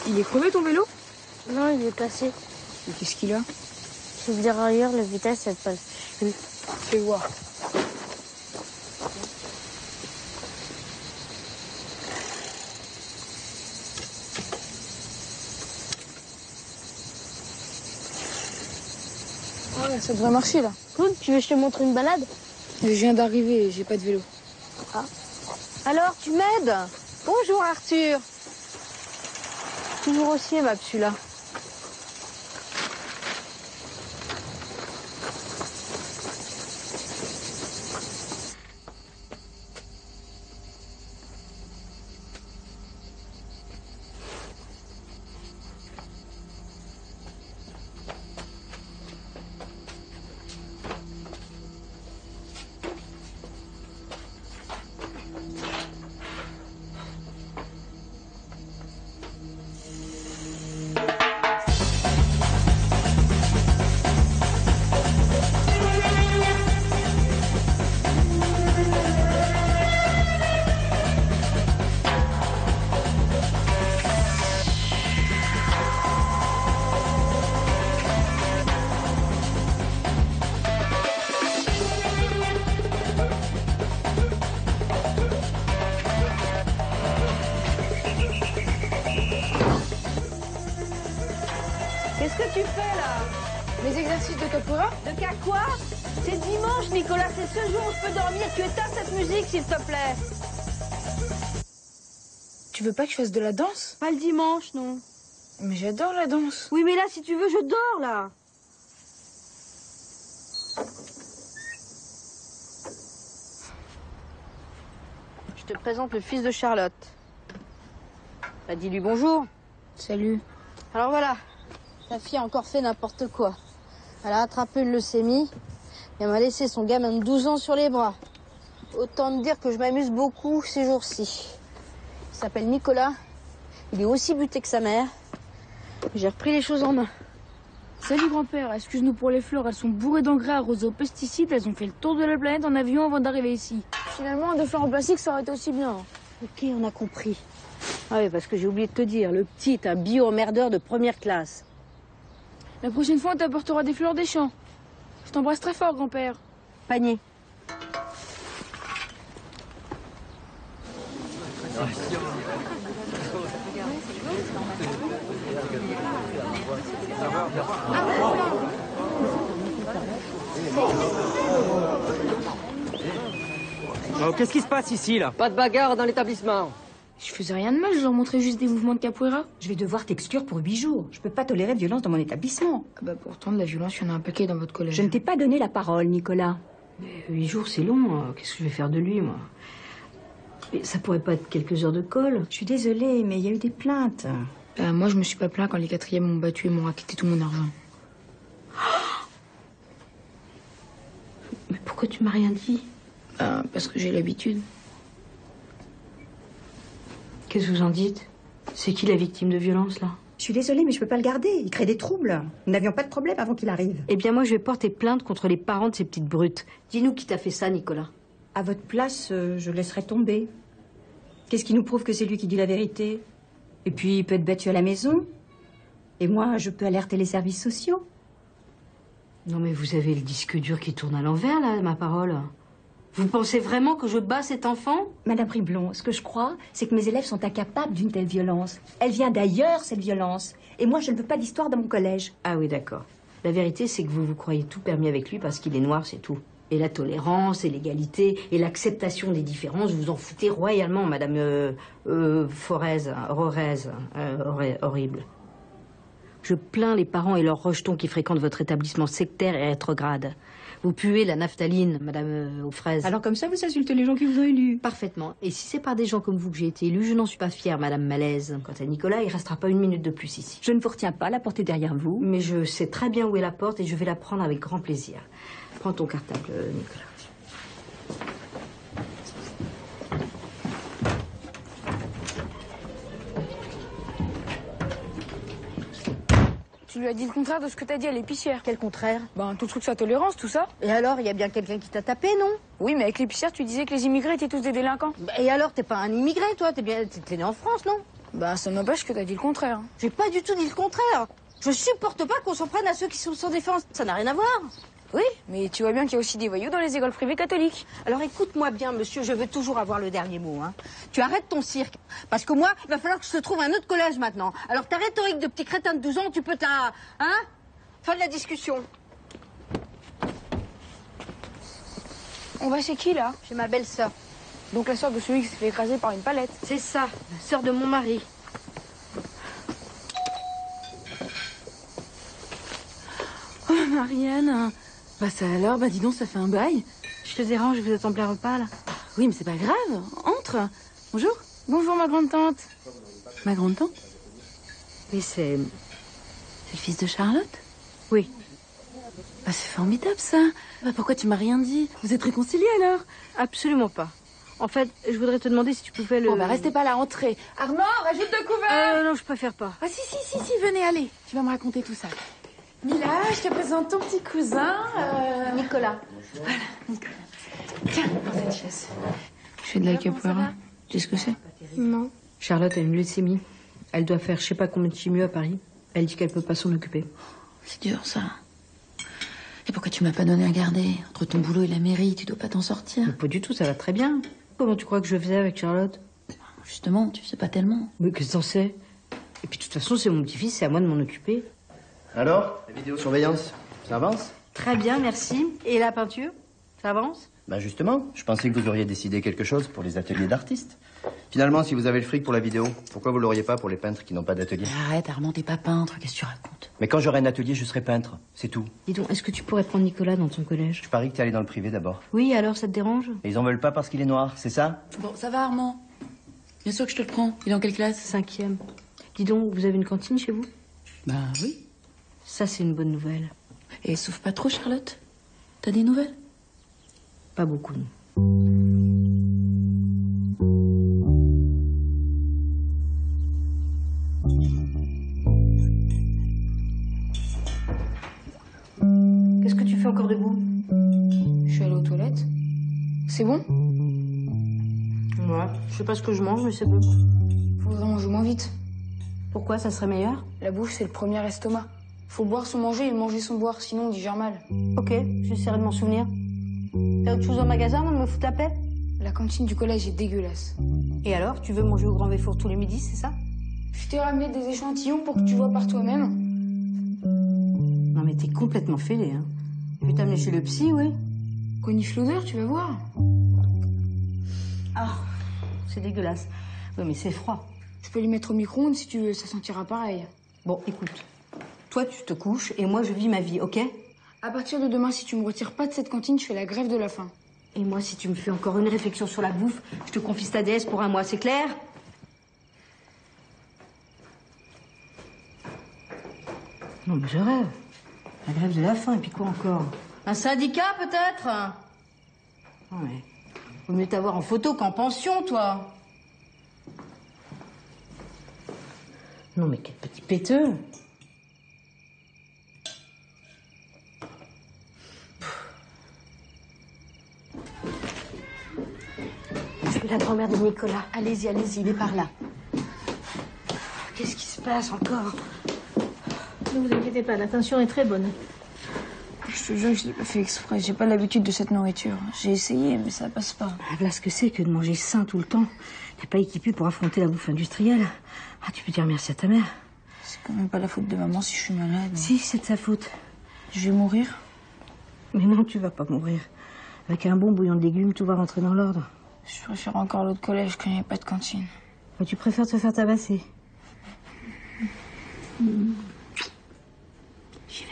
Il est crevé ton vélo? Non, il est cassé. Mais qu'est-ce qu'il a? C'est le dérailleur, la vitesse, elle passe plus. Fais voir. Ouais, ça devrait marcher là. Cool, tu veux que je te montre une balade? Je viens d'arriver, j'ai pas de vélo. Ah. Alors, tu m'aides? Bonjour, Arthur. Toujours aussi aimable, celui-là. Qu'est-ce que tu fais là? Les exercices de capoeira? De quoi? C'est dimanche, Nicolas, c'est ce jour où je peux dormir. Tu éteins cette musique, s'il te plaît. Tu veux pas que je fasse de la danse? Pas le dimanche, non. Mais j'adore la danse. Oui, mais là, si tu veux, je dors, là. te présente le fils de Charlotte. Bah, dis-lui bonjour. Salut. Alors voilà, ta fille a encore fait n'importe quoi. Elle a attrapé une leucémie et elle m'a laissé son gamin de 12 ans sur les bras. Autant te dire que je m'amuse beaucoup ces jours-ci. Il s'appelle Nicolas. Il est aussi buté que sa mère. J'ai repris les choses en main. Salut grand-père, excuse-nous pour les fleurs, elles sont bourrées d'engrais arrosés aux pesticides, elles ont fait le tour de la planète en avion avant d'arriver ici. Finalement, des fleurs en plastique, ça aurait été aussi bien. Ok, on a compris. Ah oui, parce que j'ai oublié de te dire, le petit est un bio-emmerdeur de première classe. La prochaine fois, on t'apportera des fleurs des champs. Je t'embrasse très fort, grand-père. Panier. Oh, qu'est-ce qui se passe ici, là? Pas de bagarre dans l'établissement. Je faisais rien de mal, je leur montrais juste des mouvements de capoeira. Je vais devoir t'exclure pour 8 jours. Je peux pas tolérer de violence dans mon établissement. Ah bah pourtant, de la violence, il y en a un paquet dans votre collège. Je ne t'ai pas donné la parole, Nicolas. Mais 8 jours, c'est long. Qu'est-ce que je vais faire de lui, moi? Mais ça pourrait pas être quelques heures de colle. Je suis désolée, mais il y a eu des plaintes. Moi, je me suis pas plaint quand les 4e m'ont battu et m'ont raquetté tout mon argent. Mais pourquoi tu m'as rien dit? Parce que j'ai l'habitude. Qu'est-ce que vous en dites? C'est qui la victime de violence, là? Je suis désolée, mais je peux pas le garder. Il crée des troubles. Nous n'avions pas de problème avant qu'il arrive. Eh bien, moi, je vais porter plainte contre les parents de ces petites brutes. Dis-nous qui t'a fait ça, Nicolas. À votre place, je laisserai tomber. Qu'est-ce qui nous prouve que c'est lui qui dit la vérité? Et puis, il peut être battu à la maison. Et moi, je peux alerter les services sociaux. Non, mais vous avez le disque dur qui tourne à l'envers, là, ma parole. Vous pensez vraiment que je bats cet enfant? Madame Riblon, ce que je crois, c'est que mes élèves sont incapables d'une telle violence. Elle vient d'ailleurs, cette violence. Et moi, je ne veux pas d'histoire dans mon collège. Ah oui, d'accord. La vérité, c'est que vous vous croyez tout permis avec lui parce qu'il est noir, c'est tout. Et la tolérance, et l'égalité, et l'acceptation des différences, vous en foutez royalement, Madame horrible. Je plains les parents et leurs rejetons qui fréquentent votre établissement sectaire et rétrograde. Vous puez la naphtaline, Madame aux fraises. Alors comme ça, vous insultez les gens qui vous ont élu. Parfaitement. Et si c'est par des gens comme vous que j'ai été élue, je n'en suis pas fière, Madame Malaise. Quant à Nicolas, il restera pas une minute de plus ici. Je ne vous retiens pas, la porte est derrière vous. Mais je sais très bien où est la porte et je vais la prendre avec grand plaisir. Prends ton cartable, Nicolas. Tu lui as dit le contraire de ce que t'as dit à l'épicière. Quel contraire? Tout le truc sa tolérance, tout ça. Et alors, il y a bien quelqu'un qui t'a tapé, non? Oui, mais avec l'épicière, tu disais que les immigrés étaient tous des délinquants. Et alors, t'es pas un immigré, toi? T'es né en France, non? Ça n'empêche que t'as dit le contraire. J'ai pas du tout dit le contraire. Je supporte pas qu'on s'en prenne à ceux qui sont sans défense. Ça n'a rien à voir. Oui, mais tu vois bien qu'il y a aussi des voyous dans les écoles privées catholiques. Alors écoute-moi bien, monsieur, je veux toujours avoir le dernier mot. Hein. Tu arrêtes ton cirque. Parce que moi, il va falloir que je te trouve un autre collège maintenant. Alors ta rhétorique de petit crétin de 12 ans, tu peux Hein? Fin de la discussion. On va chez qui, là? Chez ma belle-sœur. Donc la sœur de celui qui s'est fait écraser par une palette. C'est ça, la sœur de mon mari. Oh, Marianne. Ça alors, dis donc, ça fait un bail. Je te dérange, vous êtes en plein repas, là? Oui, mais c'est pas grave. Entre. Bonjour. Bonjour, ma grande-tante. Ma grande-tante? Oui, c'est le fils de Charlotte? Oui. C'est formidable, ça. Pourquoi tu m'as rien dit? Vous êtes réconciliés, alors? Absolument pas. En fait, je voudrais te demander si tu pouvais le... Bon, restez pas là, entrez. Armand, rajoute le couvert. Non, je préfère pas. Ah, si, venez, allez. Tu vas me raconter tout ça. Mila, je te présente ton petit cousin, Nicolas. Voilà, Nicolas. Tiens, prends cette chaise. Je fais de la capoeira. Tu sais ce que c'est? Non. Charlotte a une leucémie. Elle doit faire je sais pas combien de chimio à Paris. Elle dit qu'elle peut pas s'en occuper. C'est dur, ça. Et pourquoi tu m'as pas donné à garder? Entre ton boulot et la mairie, tu dois pas t'en sortir. Mais pas du tout, ça va très bien. Comment tu crois que je faisais avec Charlotte? Justement, tu sais pas tellement. Mais qu'est-ce que t'en sais? Et puis de toute façon, c'est mon petit-fils, c'est à moi de m'en occuper. Alors, la vidéosurveillance, ça avance? Très bien, merci. Et la peinture, ça avance? Justement, je pensais que vous auriez décidé quelque chose pour les ateliers d'artistes. Finalement, si vous avez le fric pour la vidéo, pourquoi vous l'auriez pas pour les peintres qui n'ont pas d'atelier? Arrête, Armand, t'es pas peintre, qu'est-ce que tu racontes? Mais quand j'aurai un atelier, je serai peintre. C'est tout. Dis donc, est-ce que tu pourrais prendre Nicolas dans ton collège? Je parie que t'es allé dans le privé d'abord. Oui, alors ça te dérange? Et ils en veulent pas parce qu'il est noir, c'est ça? Bon, ça va, Armand. Bien sûr que je te le prends. Il est en quelle classe? 5e. Dis donc, vous avez une cantine chez vous? Ben oui. Ça, c'est une bonne nouvelle. Et souffre pas trop, Charlotte? T'as des nouvelles? Pas beaucoup, non. Qu'est-ce que tu fais encore debout? Je suis allée aux toilettes. C'est bon? Ouais, je sais pas ce que je mange, mais c'est bon. Faudrait manger moins vite. Pourquoi? Ça serait meilleur? La bouche, c'est le premier estomac. Faut boire sans manger et manger sans boire, sinon on digère mal. Ok, j'essaierai de m'en souvenir. T'as autre chose au magasin avant de me foutre la paix? La cantine du collège est dégueulasse. Et alors, tu veux manger au Grand Véfour tous les midis, c'est ça? Je t'ai ramené des échantillons pour que tu vois par toi-même. Non mais t'es complètement fêlé, hein. Je vais t'amener chez le psy, oui. Conifle l'odeur, tu vas voir. Ah, c'est dégueulasse. Oui, mais c'est froid. Je peux les mettre au micro-ondes si tu veux, ça sentira pareil. Bon, écoute. Toi, tu te couches et moi, je vis ma vie, ok? À partir de demain, si tu me retires pas de cette cantine, je fais la grève de la faim. Et moi, si tu me fais encore une réflexion sur la bouffe, je te confie ta déesse pour un mois, c'est clair? Non, mais je rêve. La grève de la faim, et puis quoi encore? Un syndicat, peut-être? Non, mais... Vaut mieux t'avoir en photo qu'en pension, toi. Non, mais quel petit péteux. Je suis la grand-mère de Nicolas. Allez-y, allez-y, il est par là. Qu'est-ce qui se passe encore? Ne vous inquiétez pas, la tension est très bonne. Je te jure que je l'ai pas fait exprès. J'ai pas l'habitude de cette nourriture. J'ai essayé, mais ça passe pas. Voilà ce que c'est que de manger sain tout le temps. T'es pas équipé pour affronter la bouffe industrielle. Ah, tu peux dire merci à ta mère. C'est quand même pas la faute de maman si je suis malade. Si, c'est de sa faute. Je vais mourir. Mais non, tu vas pas mourir. Avec un bon bouillon de légumes, tout va rentrer dans l'ordre. Je préfère encore l'autre collège quand il n'y a pas de cantine. Mais tu préfères te faire tabasser. J'y vais.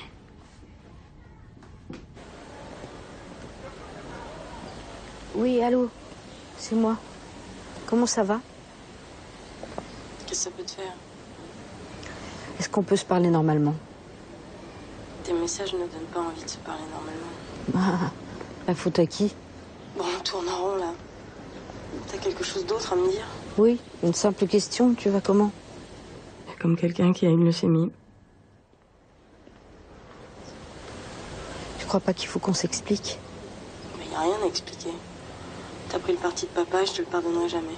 Oui, allô? C'est moi. Comment ça va? Qu'est-ce que ça peut te faire? Est-ce qu'on peut se parler normalement? Tes messages ne donnent pas envie de se parler normalement. Ah, la faute à qui? Bon, on tourne en rond, là. T'as quelque chose d'autre à me dire? Oui, une simple question. Tu vas comment? Comme quelqu'un qui a une leucémie. Tu crois pas qu'il faut qu'on s'explique? Mais y a rien à expliquer. T'as pris le parti de papa et je te le pardonnerai jamais.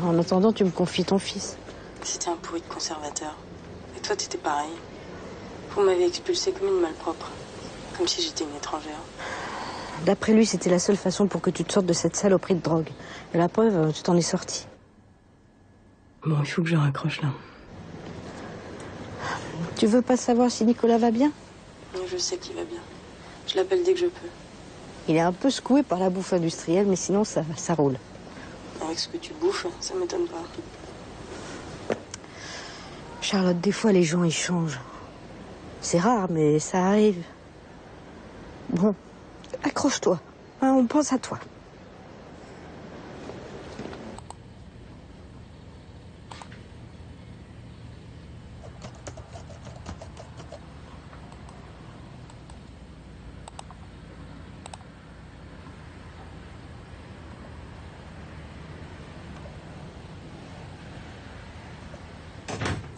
En attendant, tu me confies ton fils. C'était un pourri de conservateur. Et toi, t'étais pareil. Vous m'avez expulsée comme une malpropre. Comme si j'étais une étrangère. D'après lui, c'était la seule façon pour que tu te sortes de cette saloperie de drogue. Et la preuve, tu t'en es sorti. Bon, il faut que je raccroche, là. Tu veux pas savoir si Nicolas va bien? Je sais qu'il va bien. Je l'appelle dès que je peux. Il est un peu secoué par la bouffe industrielle, mais sinon, ça roule. Avec ce que tu bouffes, ça m'étonne pas. Charlotte, des fois, les gens, ils changent. C'est rare, mais ça arrive. Bon, accroche-toi. Hein, on pense à toi.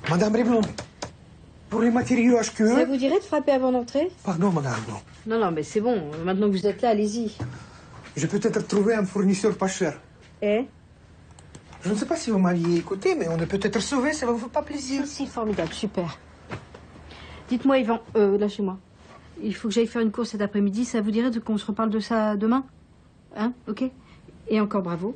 Madame Riblon, pour les matériaux HQE... Ça vous dirait de frapper avant d'entrer? Pardon, madame Riblon. Non, mais c'est bon. Maintenant que vous êtes là, allez-y. Je peux peut-être trouver un fournisseur pas cher. Eh? Je ne sais pas si vous m'aviez écouté, mais on est peut-être sauvés, ça vous fait pas plaisir? Si, formidable, super. Dites-moi, Yvan, lâchez-moi. Il faut que j'aille faire une course cet après-midi. Ça vous dirait qu'on se reparle de ça demain? Hein? Ok? Et encore bravo.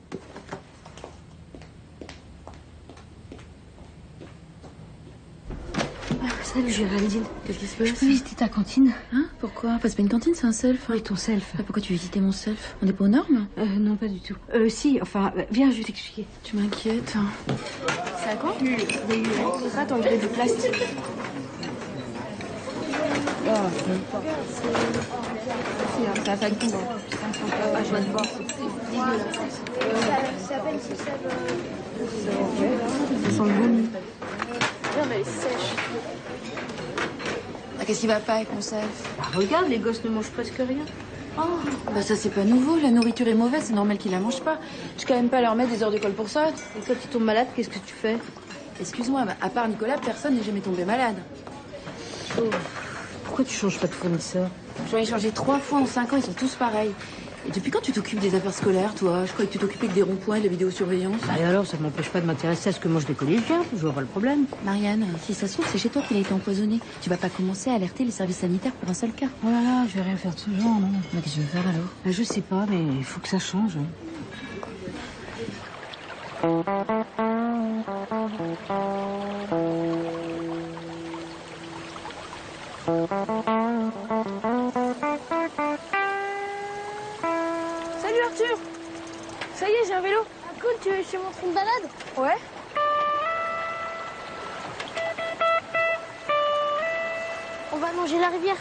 Salut Géraldine. Qu'est-ce qui se passe? Je peux visiter ta cantine? Hein? Pourquoi? Enfin, c'est pas une cantine, c'est un self. Oui, ton self. Pourquoi tu veux visiter mon self? On n'est pas aux normes? Non, pas du tout. Si, enfin, viens, je vais t'expliquer. Tu m'inquiètes. C'est à quoi? Il y a eu une rate en grès de plastique. Ça fait le coup. Ah, je vais te voir. C'est à peine si ça va. Ça sent le vomi. Non, mais elle est sèche. Ah, qu'est-ce qui va pas avec mon self? Regarde, les gosses ne mangent presque rien. Oh, bah ça c'est pas nouveau, la nourriture est mauvaise, c'est normal qu'ils la mangent pas. Je vais quand même pas leur mettre des heures de colle pour ça. Et quand tu tombes malade, qu'est-ce que tu fais? Excuse-moi, mais à part Nicolas, personne n'est jamais tombé malade. Oh. Pourquoi tu changes pas de fournisseur? J'en ai changé 3 fois en 5 ans, ils sont tous pareils. Et depuis quand tu t'occupes des affaires scolaires, toi? Je croyais que tu t'occupais que des ronds-points et de la vidéosurveillance. Bah et alors, ça m'empêche pas de m'intéresser à ce que mangent les collégiens, je vois pas le problème. Marianne, si ça se trouve, c'est chez toi qu'il a été empoisonné. Tu vas pas commencer à alerter les services sanitaires pour un seul cas. Oh là là, je vais rien faire de ce genre, non. Mais qu'est-ce que tu veux faire alors? Bah, je sais pas, mais il faut que ça change. Salut Arthur. Ça y est, j'ai un vélo. Ah cool, tu veux chez mon train de balade? Ouais. On va longer la rivière.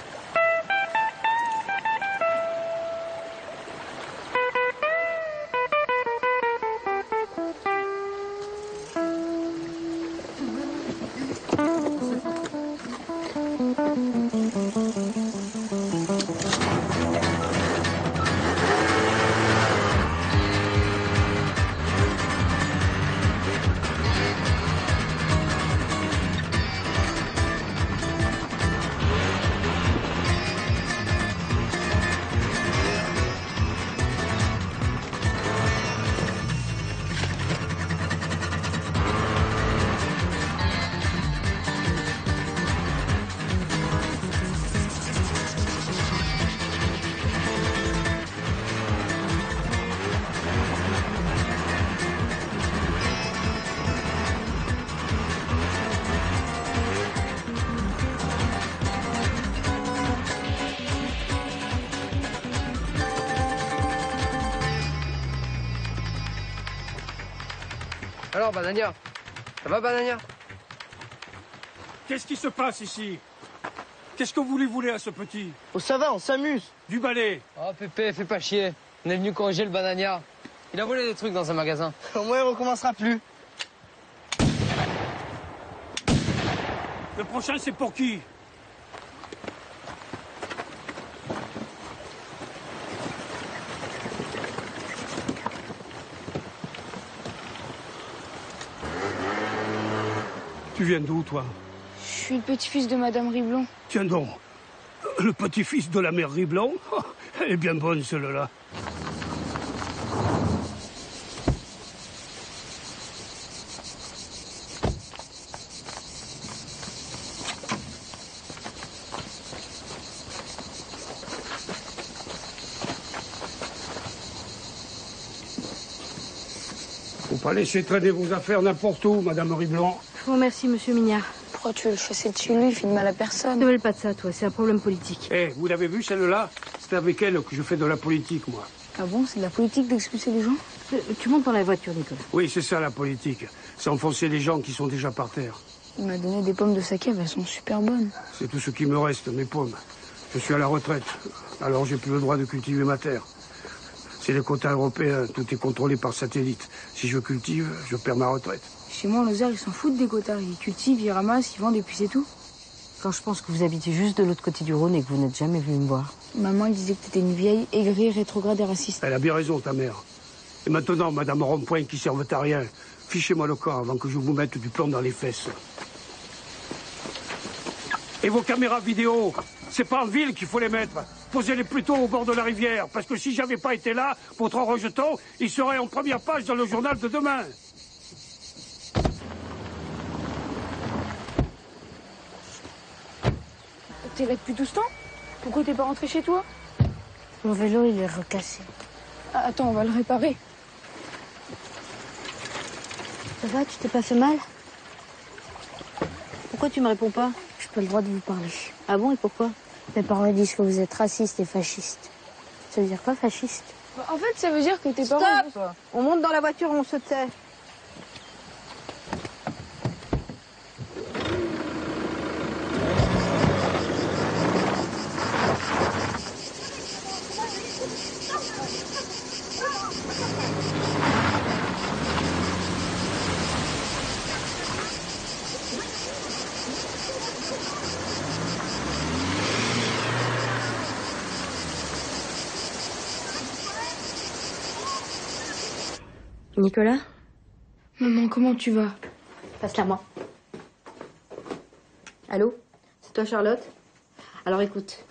Alors, Banania? Ça va, Banania? Qu'est-ce qui se passe ici? Qu'est-ce que vous lui voulez à ce petit? Oh, ça va, on s'amuse. Du balai. Oh, Pépé, fais pas chier. On est venu corriger le Banania. Il a volé des trucs dans un magasin. Au moins, il recommencera plus. Le prochain, c'est pour qui? Tu viens d'où, toi? Je suis le petit-fils de Madame Riblon. Tiens donc, le petit-fils de la mère Riblon. Elle est bien bonne, celle-là. Faut pas laisser traîner vos affaires n'importe où, Madame Riblon. Je vous remercie, monsieur Mignard. Pourquoi tu veux le chasser de chez lui? Il fait de mal à personne. Ne veulent pas de ça, toi. C'est un problème politique. Eh, vous l'avez vu, celle-là? C'est avec elle que je fais de la politique, moi. Ah bon? C'est de la politique d'expulser les gens? Tu montes dans la voiture, Nicolas. Oui, c'est ça, la politique. C'est enfoncer les gens qui sont déjà par terre. Il m'a donné des pommes de sa cave, elles sont super bonnes. C'est tout ce qui me reste, mes pommes. Je suis à la retraite, alors j'ai plus le droit de cultiver ma terre. C'est les quotas européens, tout est contrôlé par satellite. Si je cultive, je perds ma retraite. Chez moi, en Lozère, ils s'en foutent des quotas. Ils cultivent, ils ramassent, ils vendent et puis c'est tout. Quand je pense que vous habitez juste de l'autre côté du Rhône et que vous n'êtes jamais venu me voir. Maman, elle disait que t'étais une vieille, aigrie, rétrograde et raciste. Elle a bien raison, ta mère. Et maintenant, Madame Rond-Point qui servent à rien, fichez-moi le corps avant que je vous mette du plomb dans les fesses. Et vos caméras vidéo, c'est pas en ville qu'il faut les mettre. Posez-les plutôt au bord de la rivière, parce que si j'avais pas été là, votre rejeton, il serait en première page dans le journal de demain. T'es là depuis tout ce temps? Pourquoi t'es pas rentré chez toi? Mon vélo, il est recassé. Ah, attends, on va le réparer. Ça va, tu t'es pas fait mal? Pourquoi tu me réponds pas? J'ai pas le droit de vous parler. Ah bon, et pourquoi? Mes parents disent que vous êtes raciste et fasciste. Ça veut dire quoi, fasciste? En fait, ça veut dire que tes parents... Stop! On monte dans la voiture, on se tait. Nicolas? Maman, comment tu vas? Passe-la moi. Allô? C'est toi, Charlotte? Alors écoute,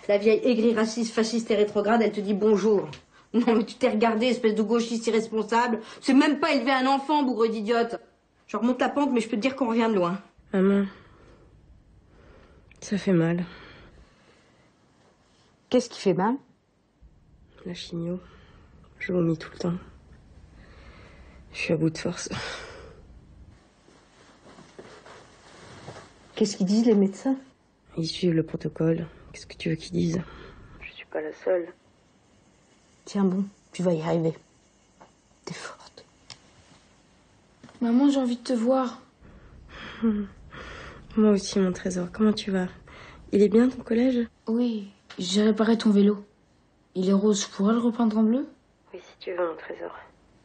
la vieille aigrie raciste, fasciste et rétrograde, elle te dit bonjour. Non mais tu t'es regardé, espèce de gauchiste irresponsable. C'est même pas élever un enfant, bougre d'idiote. Je remonte la pente, mais je peux te dire qu'on revient de loin. Maman, ça fait mal. Qu'est-ce qui fait mal? La chimio. Je vomis tout le temps. Je suis à bout de force. Qu'est-ce qu'ils disent les médecins? Ils suivent le protocole. Qu'est-ce que tu veux qu'ils disent? Je suis pas la seule. Tiens bon, tu vas y arriver. T'es forte. Maman, j'ai envie de te voir. Moi aussi, mon trésor. Comment tu vas? Il est bien ton collège? Oui, j'ai réparé ton vélo. Il est rose, je pourrais le repeindre en bleu? Oui, si tu veux, mon trésor.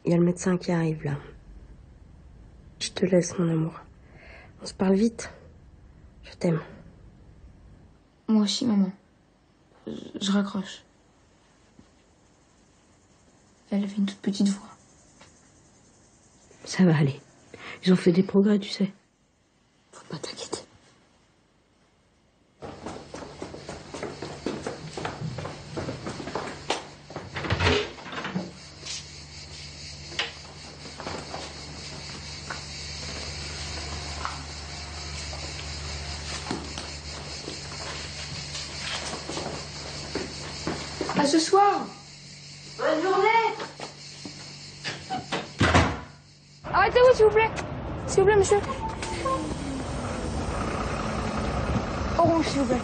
Il y a le médecin qui arrive, là. Je te laisse, mon amour. On se parle vite. Je t'aime. Moi aussi, maman. Je raccroche. Elle avait une toute petite voix. Ça va aller. Ils ont fait des progrès, tu sais. Faut pas t'inquiéter. À ce soir. Bonne journée. Arrêtez-vous, s'il vous plaît. S'il vous plaît, monsieur. Orange, s'il vous plaît.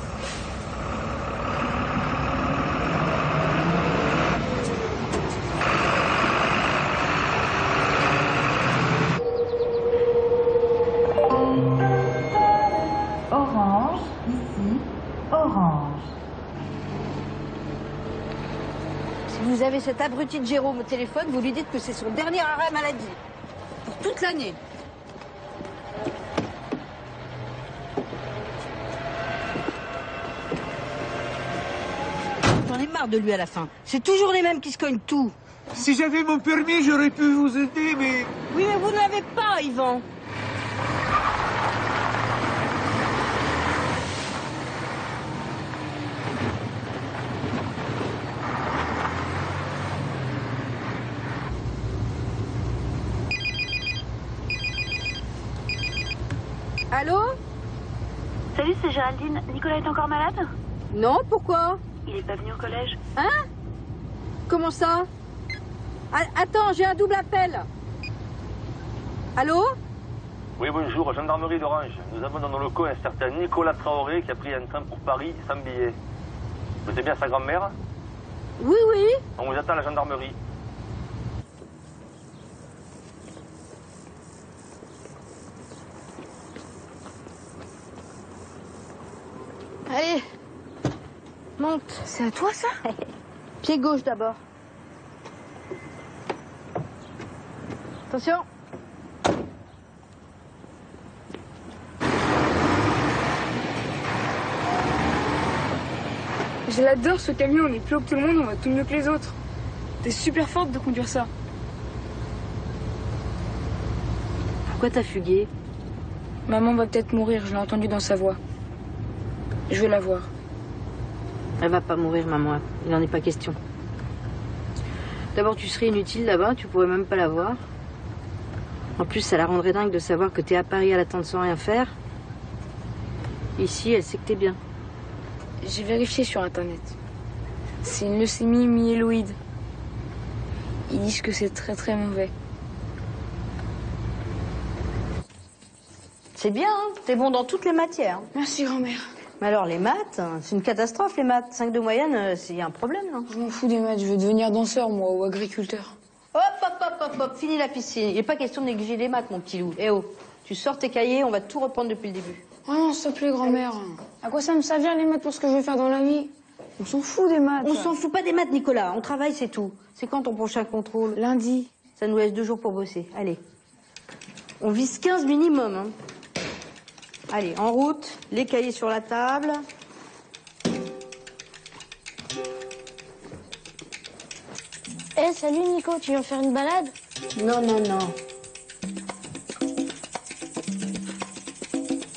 Orange, ici, orange. Si vous avez cet abruti de Jérôme au téléphone, vous lui dites que c'est son dernier arrêt maladie. Pour toute l'année. J'en ai marre de lui à la fin. C'est toujours les mêmes qui se cognent tout. Si j'avais mon permis, j'aurais pu vous aider, mais... Oui, mais vous ne l'avez pas, Yvan. Allô? Salut, c'est Géraldine. Nicolas est encore malade? Non, pourquoi? Il est pas venu au collège. Hein? Comment ça? Attends, j'ai un double appel. Allô? Oui, bonjour, gendarmerie d'Orange. Nous avons dans nos locaux un certain Nicolas Traoré qui a pris un train pour Paris sans billet. Vous êtes bien sa grand-mère? Oui, oui. On vous attend à la gendarmerie. Allez, monte. C'est à toi, ça? Pied gauche d'abord. Attention. Je l'adore, ce camion. On est plus haut que tout le monde, on va tout mieux que les autres. T'es super forte de conduire ça. Pourquoi t'as fugué? Maman va peut-être mourir, je l'ai entendu dans sa voix. Je veux la voir. Elle va pas mourir, maman. Il n'en est pas question. D'abord, tu serais inutile là-bas, tu pourrais même pas la voir. En plus, ça la rendrait dingue de savoir que t'es à Paris à l'attendre sans rien faire. Ici, elle sait que t'es bien. J'ai vérifié sur Internet. C'est une leucémie myéloïde. Ils disent que c'est très très mauvais. C'est bien, hein? T'es bon dans toutes les matières. Merci, grand-mère. Mais alors, les maths, c'est une catastrophe, les maths. 5 de moyenne, il y a un problème, non? Je m'en fous des maths, je veux devenir danseur, moi, ou agriculteur. Hop, hop, hop, hop, hop, fini la piscine. Il n'est pas question de négliger les maths, mon petit loup. Eh oh, tu sors tes cahiers, on va tout reprendre depuis le début. Oh non, s'il te plaît, grand-mère. À quoi ça me servir, les maths, pour ce que je vais faire dans la vie? On s'en fout des maths. On s'en fout pas des maths, Nicolas. On travaille, c'est tout. C'est quand ton prochain contrôle? Lundi. Ça nous laisse 2 jours pour bosser. Allez. On vise 15 minimum, hein. Allez, en route, les cahiers sur la table. Eh, salut Nico, tu viens faire une balade? Non, non, non.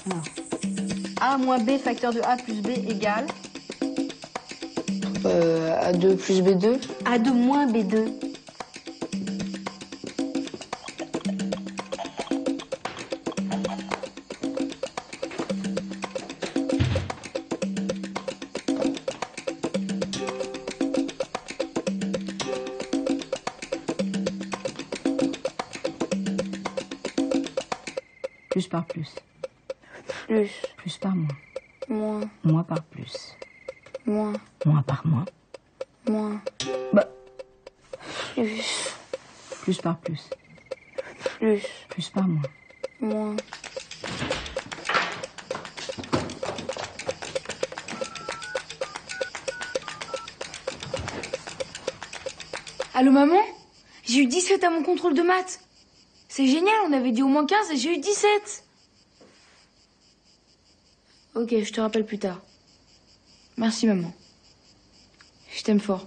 Alors, A moins B facteur de A plus B égale A2 plus B2. A2 moins B2. Plus par plus. Plus. Plus par moins. Moins. Moins par plus. Moins. Moins par moins. Moins. Bah. Plus. Plus par plus. Plus. Plus par moins. Moins. Allô maman? J'ai eu 17 à mon contrôle de maths. C'est génial, on avait dit au moins 15 et j'ai eu 17. Ok, je te rappelle plus tard. Merci maman. Je t'aime fort.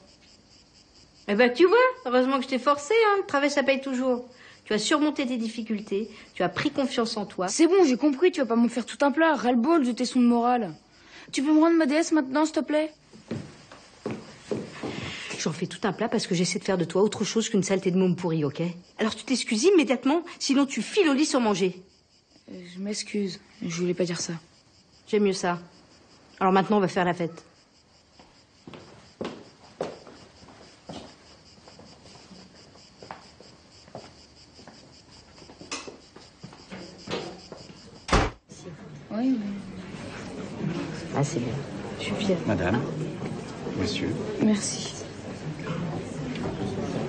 Eh ben, tu vois, heureusement que je t'ai forcé, hein. Le travail, ça paye toujours. Tu as surmonté tes difficultés, tu as pris confiance en toi. C'est bon, j'ai compris, tu vas pas m'en faire tout un plat. Ras-le-bol de tes sons de morale. Tu peux me rendre ma déesse maintenant, s'il te plaît? J'en fais tout un plat parce que j'essaie de faire de toi autre chose qu'une saleté de môme pourrie, ok? Alors tu t'excuses immédiatement, sinon tu files au lit sans manger. Je m'excuse, je voulais pas dire ça. J'aime mieux ça. Alors maintenant, on va faire la fête. Oui. Ah, c'est bien. Je suis fière. Madame, monsieur. Merci.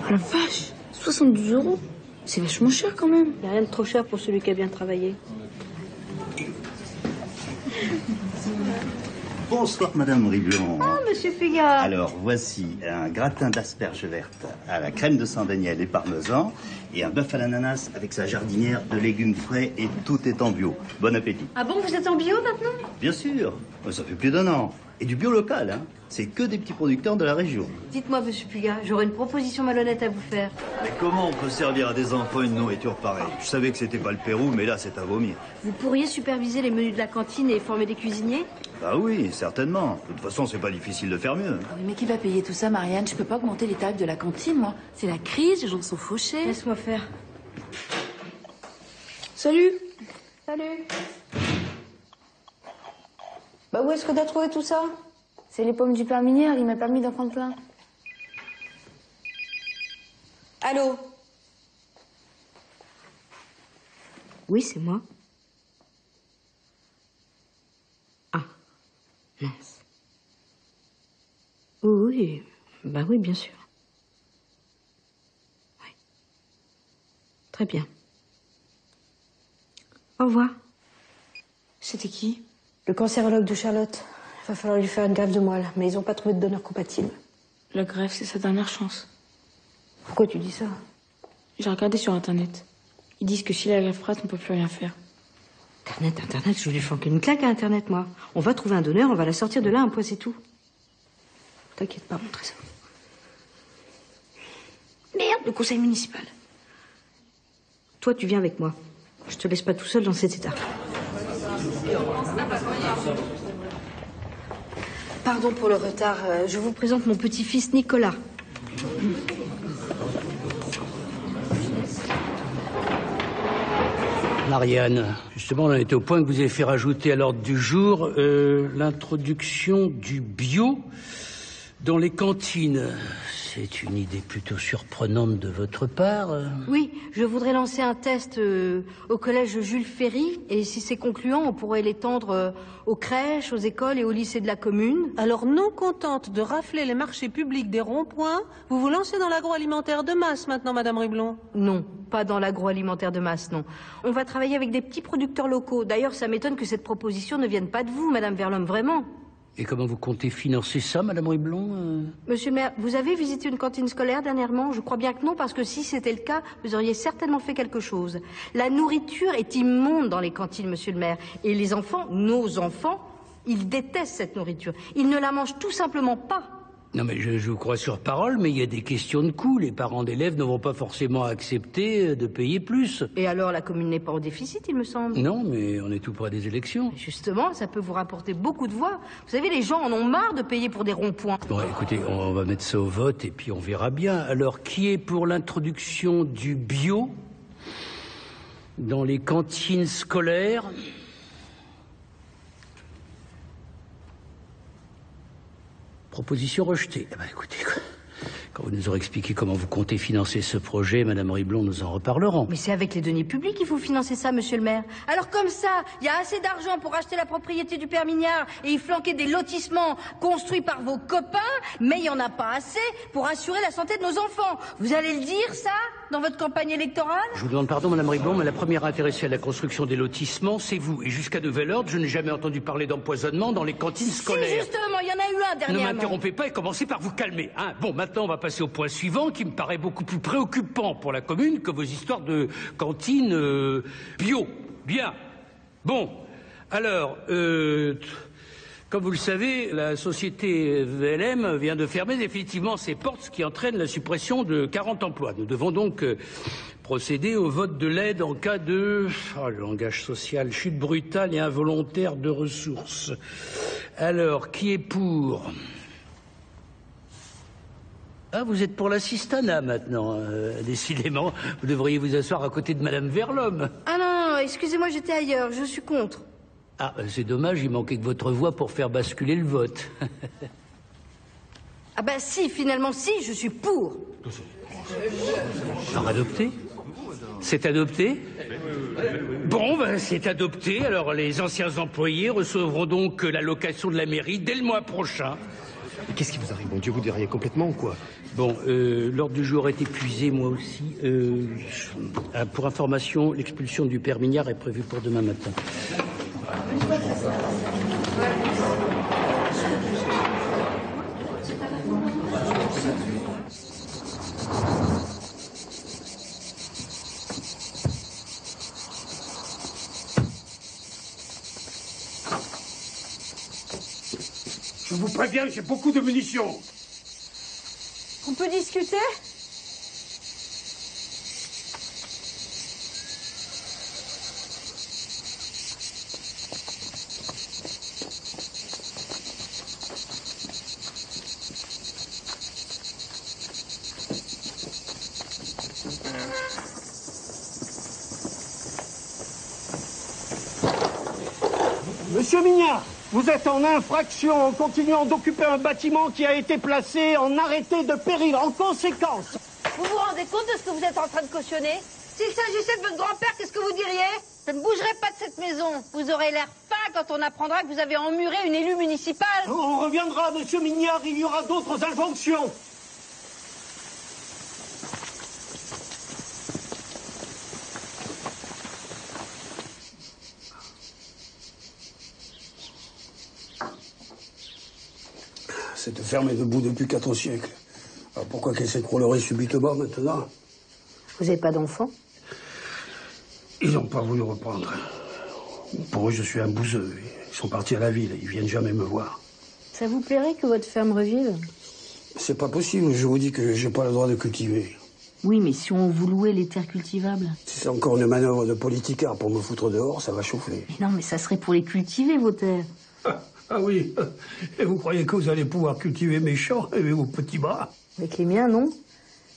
Oh la vache, 72 €. C'est vachement cher quand même. Il n'y a rien de trop cher pour celui qui a bien travaillé. Bonsoir, Madame Riblon. Ah, Monsieur Fugard. Alors, voici un gratin d'asperges vertes à la crème de Saint-Daniel et parmesan et un bœuf à l'ananas avec sa jardinière de légumes frais et tout est en bio. Bon appétit. Ah bon, vous êtes en bio maintenant? Bien sûr, ça fait plus d'1 an. Et du bio local, hein. C'est que des petits producteurs de la région. Dites-moi, Monsieur Pugat, j'aurais une proposition malhonnête à vous faire. Mais comment on peut servir à des enfants une nourriture pareille? Je savais que c'était pas le Pérou, mais là, c'est à vomir. Vous pourriez superviser les menus de la cantine et former des cuisiniers? Bah oui, certainement. De toute façon, c'est pas difficile de faire mieux. Oui, mais qui va payer tout ça, Marianne? Je peux pas augmenter les tarifs de la cantine, moi. C'est la crise, les gens sont fauchés. Laisse-moi faire. Salut. Salut. Bah où est-ce que t'as trouvé tout ça? C'est les pommes du père Minière, il m'a permis d'en prendre plein. Allô? Oui, c'est moi. Ah, mince. Oui, bah oui, bien sûr. Oui. Très bien. Au revoir. C'était qui? Le cancérologue de Charlotte. Il va falloir lui faire une greffe de moelle, mais ils n'ont pas trouvé de donneur compatible. La greffe, c'est sa dernière chance. Pourquoi tu dis ça? J'ai regardé sur Internet. Ils disent que si la greffe rate, on peut plus rien faire. Internet, je vais lui flanquer une claque à Internet, moi. On va trouver un donneur, on va la sortir de là, un point, c'est tout. T'inquiète pas, mon trésor. Merde, le conseil municipal. Toi, tu viens avec moi. Je te laisse pas tout seul dans cet état. Pardon pour le retard. Je vous présente mon petit-fils Nicolas. Marianne, justement, on en était au point que vous avez fait rajouter à l'ordre du jour l'introduction du bio dans les cantines. C'est une idée plutôt surprenante de votre part. Oui, je voudrais lancer un test au collège Jules Ferry. Et si c'est concluant, on pourrait l'étendre aux crèches, aux écoles et aux lycées de la commune. Alors, non contente de rafler les marchés publics des ronds-points, vous vous lancez dans l'agroalimentaire de masse maintenant, Madame Riblon? Non, pas dans l'agroalimentaire de masse, non. On va travailler avec des petits producteurs locaux. D'ailleurs, ça m'étonne que cette proposition ne vienne pas de vous, Madame Verlhomme, vraiment. Et comment vous comptez financer ça, Madame Riblon Monsieur le maire, vous avez visité une cantine scolaire dernièrement? Je crois bien que non, parce que si c'était le cas, vous auriez certainement fait quelque chose. La nourriture est immonde dans les cantines, monsieur le maire. Et les enfants, nos enfants, ils détestent cette nourriture. Ils ne la mangent tout simplement pas. Non mais je vous crois sur parole, mais il y a des questions de coût. Les parents d'élèves ne vont pas forcément accepter de payer plus. Et alors, la commune n'est pas au déficit, il me semble. Non, mais on est tout près des élections. Justement, ça peut vous rapporter beaucoup de voix. Vous savez, les gens en ont marre de payer pour des ronds-points. Bon, écoutez, on va mettre ça au vote et puis on verra bien. Alors, qui est pour l'introduction du bio dans les cantines scolaires? Proposition rejetée. Eh ben, écoutez, quand vous nous aurez expliqué comment vous comptez financer ce projet, Madame Riblon, nous en reparlerons. Mais c'est avec les deniers publics qu'il faut financer ça, monsieur le maire. Alors comme ça, il y a assez d'argent pour acheter la propriété du Père Mignard et y flanquer des lotissements construits par vos copains, mais il n'y en a pas assez pour assurer la santé de nos enfants. Vous allez le dire, ça, dans votre campagne électorale? Je vous demande pardon, Madame Riblon, mais la première intéressée à la construction des lotissements, c'est vous. Et jusqu'à nouvel ordre, je n'ai jamais entendu parler d'empoisonnement dans les cantines scolaires. Si, justement, il y en a eu un dernièrement. Ne m'interrompez pas et commencez par vous calmer. Hein. Bon, maintenant, on va passer au point suivant, qui me paraît beaucoup plus préoccupant pour la commune que vos histoires de cantine bio. Bien. Bon. Alors, comme vous le savez, la société VLM vient de fermer définitivement ses portes, ce qui entraîne la suppression de 40 emplois. Nous devons donc procéder au vote de l'aide en cas de le langage social, chute brutale et involontaire de ressources. Alors, qui est pour? Ah, vous êtes pour l'assistanat maintenant, décidément. Vous devriez vous asseoir à côté de Madame Verlhomme. Ah non, excusez-moi, j'étais ailleurs, je suis contre. Ah, c'est dommage, il manquait que votre voix pour faire basculer le vote. Ah ben si, finalement si, je suis pour. Alors adopté? C'est adopté? Bon, ben c'est adopté. Alors les anciens employés recevront donc l'allocation de la mairie dès le mois prochain. Qu'est-ce qui vous arrive, mon Dieu, vous déraillez complètement ou quoi? Bon, l'ordre du jour est épuisé, moi aussi. Pour information, l'expulsion du Père Mignard est prévue pour demain matin. Je vous préviens, j'ai beaucoup de munitions. On peut discuter? Monsieur Mignard, vous êtes en infraction en continuant d'occuper un bâtiment qui a été placé en arrêté de péril. En conséquence... Vous vous rendez compte de ce que vous êtes en train de cautionner? S'il s'agissait de votre grand-père, qu'est-ce que vous diriez? Je ne bougerai pas de cette maison. Vous aurez l'air fin quand on apprendra que vous avez emmuré une élue municipale. On reviendra, monsieur Mignard, il y aura d'autres injonctions. C'est fermé debout depuis 4 siècles. Alors pourquoi qu'elle s'écroulerait subitement maintenant? Vous n'avez pas d'enfants? Ils n'ont pas voulu reprendre. Pour eux, je suis un bouseux. Ils sont partis à la ville, ils viennent jamais me voir. Ça vous plairait que votre ferme revive? C'est pas possible, je vous dis que j'ai pas le droit de cultiver. Oui, mais si on vous louait les terres cultivables? Si c'est encore une manœuvre de politicard pour me foutre dehors, ça va chauffer. Mais non, mais ça serait pour les cultiver, vos terres. Ah oui, et vous croyez que vous allez pouvoir cultiver mes champs avec vos petits bras? Avec les miens, non.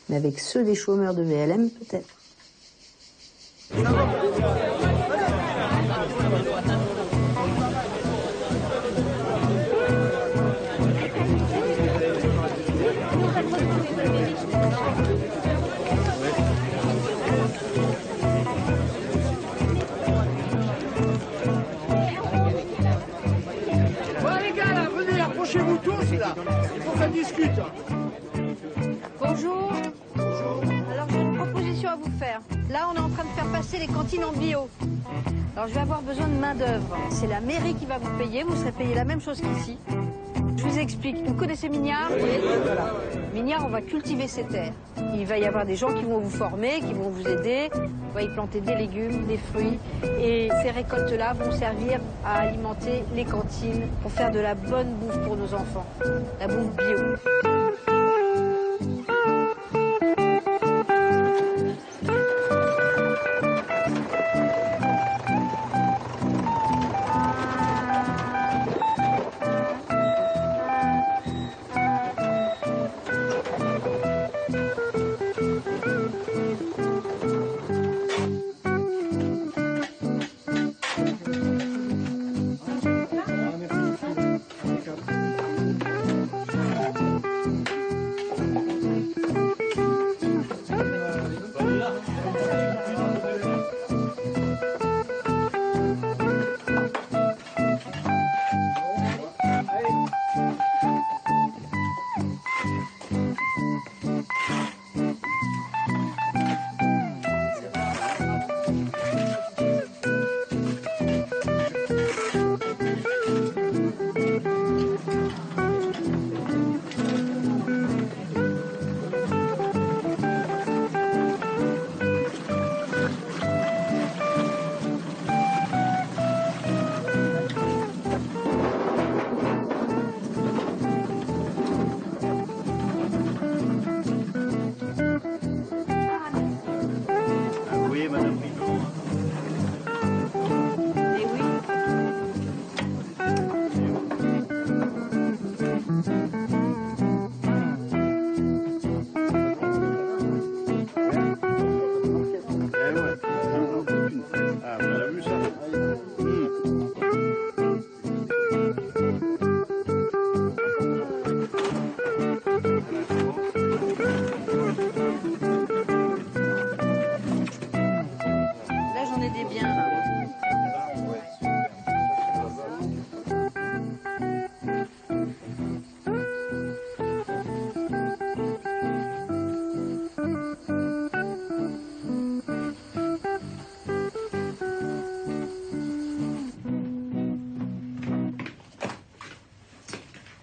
Mais avec ceux des chômeurs de VLM, peut-être. Approchez-vous tous, là. Il faut qu'on discute. Bonjour. Bonjour. Alors, j'ai une proposition à vous faire. Là, on est en train de faire passer les cantines en bio. Alors, je vais avoir besoin de main-d'œuvre. C'est la mairie qui va vous payer. Vous serez payé la même chose qu'ici. Je vous explique. Vous connaissez Mignard? Oui. Voilà. Mignard, on va cultiver ces terres. Il va y avoir des gens qui vont vous former, qui vont vous aider. On va y planter des légumes, des fruits. Et ces récoltes-là vont servir à alimenter les cantines pour faire de la bonne bouffe pour nos enfants. La bouffe bio.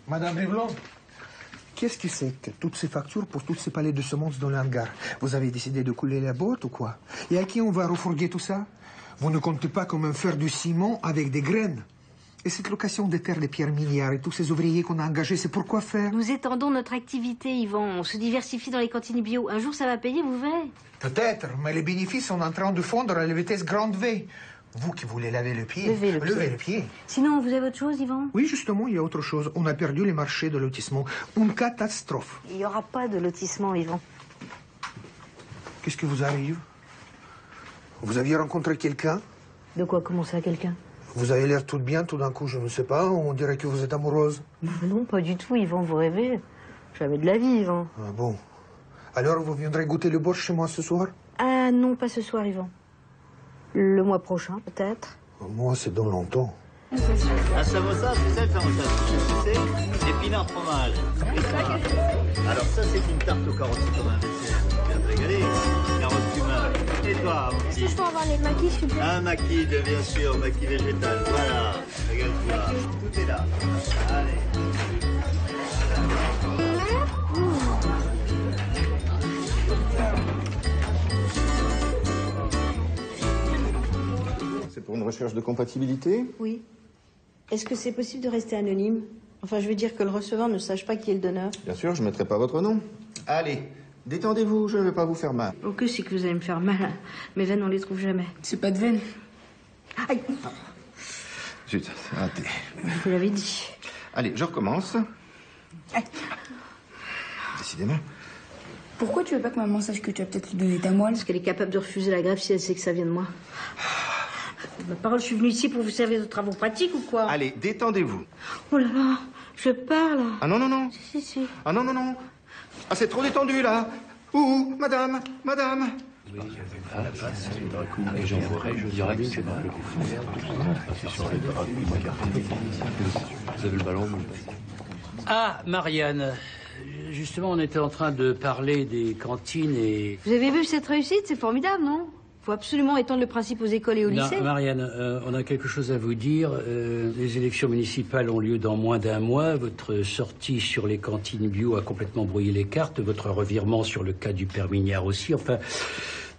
Madame Rivelon, qu'est-ce que c'est que toutes ces factures pour tous ces palais de semences dans le hangar? Vous avez décidé de couler la boîte ou quoi? Et à qui on va refourguer tout ça? Vous ne comptez pas comment faire du ciment avec des graines. Et cette location des terres des pierres minières et tous ces ouvriers qu'on a engagés, c'est pour quoi faire? Nous étendons notre activité, Yvan. On se diversifie dans les cantines bio. Un jour, ça va payer, vous verrez. Peut-être, mais les bénéfices sont en train de fondre à la vitesse grande V. Vous qui voulez laver le pied, levez le pied. Sinon, vous avez autre chose, Yvan? Oui, justement, il y a autre chose. On a perdu les marchés de lotissement. Une catastrophe. Il n'y aura pas de lotissement, Yvan. Qu'est-ce qui vous arrive? Vous aviez rencontré quelqu'un? De quoi? Comment ça, quelqu'un? Vous avez l'air toute bien, tout d'un coup, je ne sais pas. On dirait que vous êtes amoureuse. Non, pas du tout, Yvan, vous rêvez. Jamais de la vie, Yvan. Ah bon. Alors, vous viendrez goûter le borsch chez moi ce soir? Ah non, pas ce soir, Yvan. Le mois prochain, peut-être. Moi, c'est dans longtemps. Un samosa, c'est ça le samosa? C'est épinard fromage. Alors ça, c'est une tarte aux carottes comme un dessert. Tu vas te régaler. Carottes cumin. Et toi, mon Est-ce petit? que je peux avoir les maquis, s'il vous plaît? Un maquis, bien sûr, maquis végétal. Voilà. Régale-toi. Tout est là. Allez. C'est pour une recherche de compatibilité? Oui. Est-ce que c'est possible de rester anonyme? Enfin, je veux dire que le receveur ne sache pas qui est le donneur. Bien sûr, je ne mettrai pas votre nom. Allez, détendez-vous, je ne vais pas vous faire mal. Oh, que c'est que vous allez me faire mal. Mes veines, on les trouve jamais. C'est pas de veine. Aïe. Zut, c'est raté. Vous l'avez dit. Allez, je recommence. Aïe. Décidément. Pourquoi tu veux pas que maman sache que tu as peut-être lui donné ta moelle? Parce qu'elle est capable de refuser la greffe si elle sait que ça vient de moi. Ma parole, je suis venue ici pour vous servir de travaux pratiques ou quoi? Allez, détendez-vous. Oh là là, je perds là. Ah non, non, non. Si. Ah non, non, non. Ah, c'est trop détendu, là. Ouh, madame. Je dirais que c'est dans le coup. C'est sur les bras de vous avez le ballon? Ah, Marianne. Justement, on était en train de parler des cantines et... Vous avez vu cette réussite? C'est formidable, non? Faut absolument étendre le principe aux écoles et aux lycées. Non, Marianne, on a quelque chose à vous dire. Les élections municipales ont lieu dans moins d'un mois. Votre sortie sur les cantines bio a complètement brouillé les cartes. Votre revirement sur le cas du père Mignard aussi. Enfin,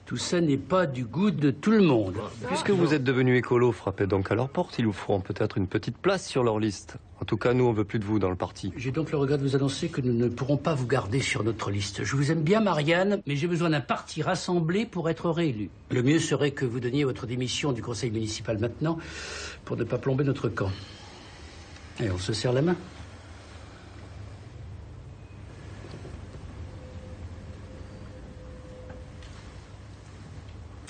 tout ça n'est pas du goût de tout le monde. Puisque vous êtes devenu écolo, frappez donc à leur porte. Ils vous feront peut-être une petite place sur leur liste. En tout cas, nous, on veut plus de vous dans le parti. J'ai donc le regret de vous annoncer que nous ne pourrons pas vous garder sur notre liste. Je vous aime bien, Marianne, mais j'ai besoin d'un parti rassemblé pour être réélu. Le mieux serait que vous donniez votre démission du conseil municipal maintenant pour ne pas plomber notre camp. Et on se serre la main.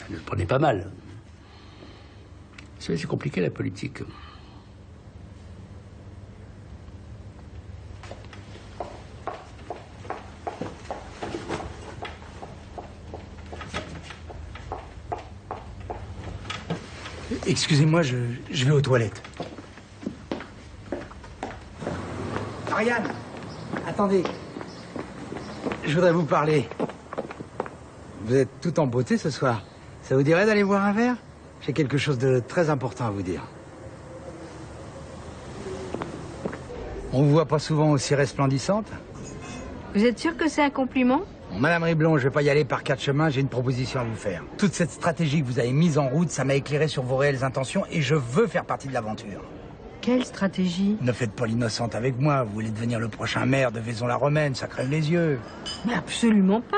Ne le prenez pas mal. Vous savez, c'est compliqué la politique. Excusez-moi, je vais aux toilettes. Ariane, attendez. Je voudrais vous parler. Vous êtes tout en beauté ce soir. Ça vous dirait d'aller boire un verre? J'ai quelque chose de très important à vous dire. On vous voit pas souvent aussi resplendissante. Vous êtes sûr que c'est un compliment? Bon, Madame Riblon, je vais pas y aller par quatre chemins, j'ai une proposition à vous faire. Toute cette stratégie que vous avez mise en route, ça m'a éclairé sur vos réelles intentions et je veux faire partie de l'aventure. Quelle stratégie? Ne faites pas l'innocente avec moi, vous voulez devenir le prochain maire de Vaison-la-Romaine, ça crève les yeux. Mais absolument pas.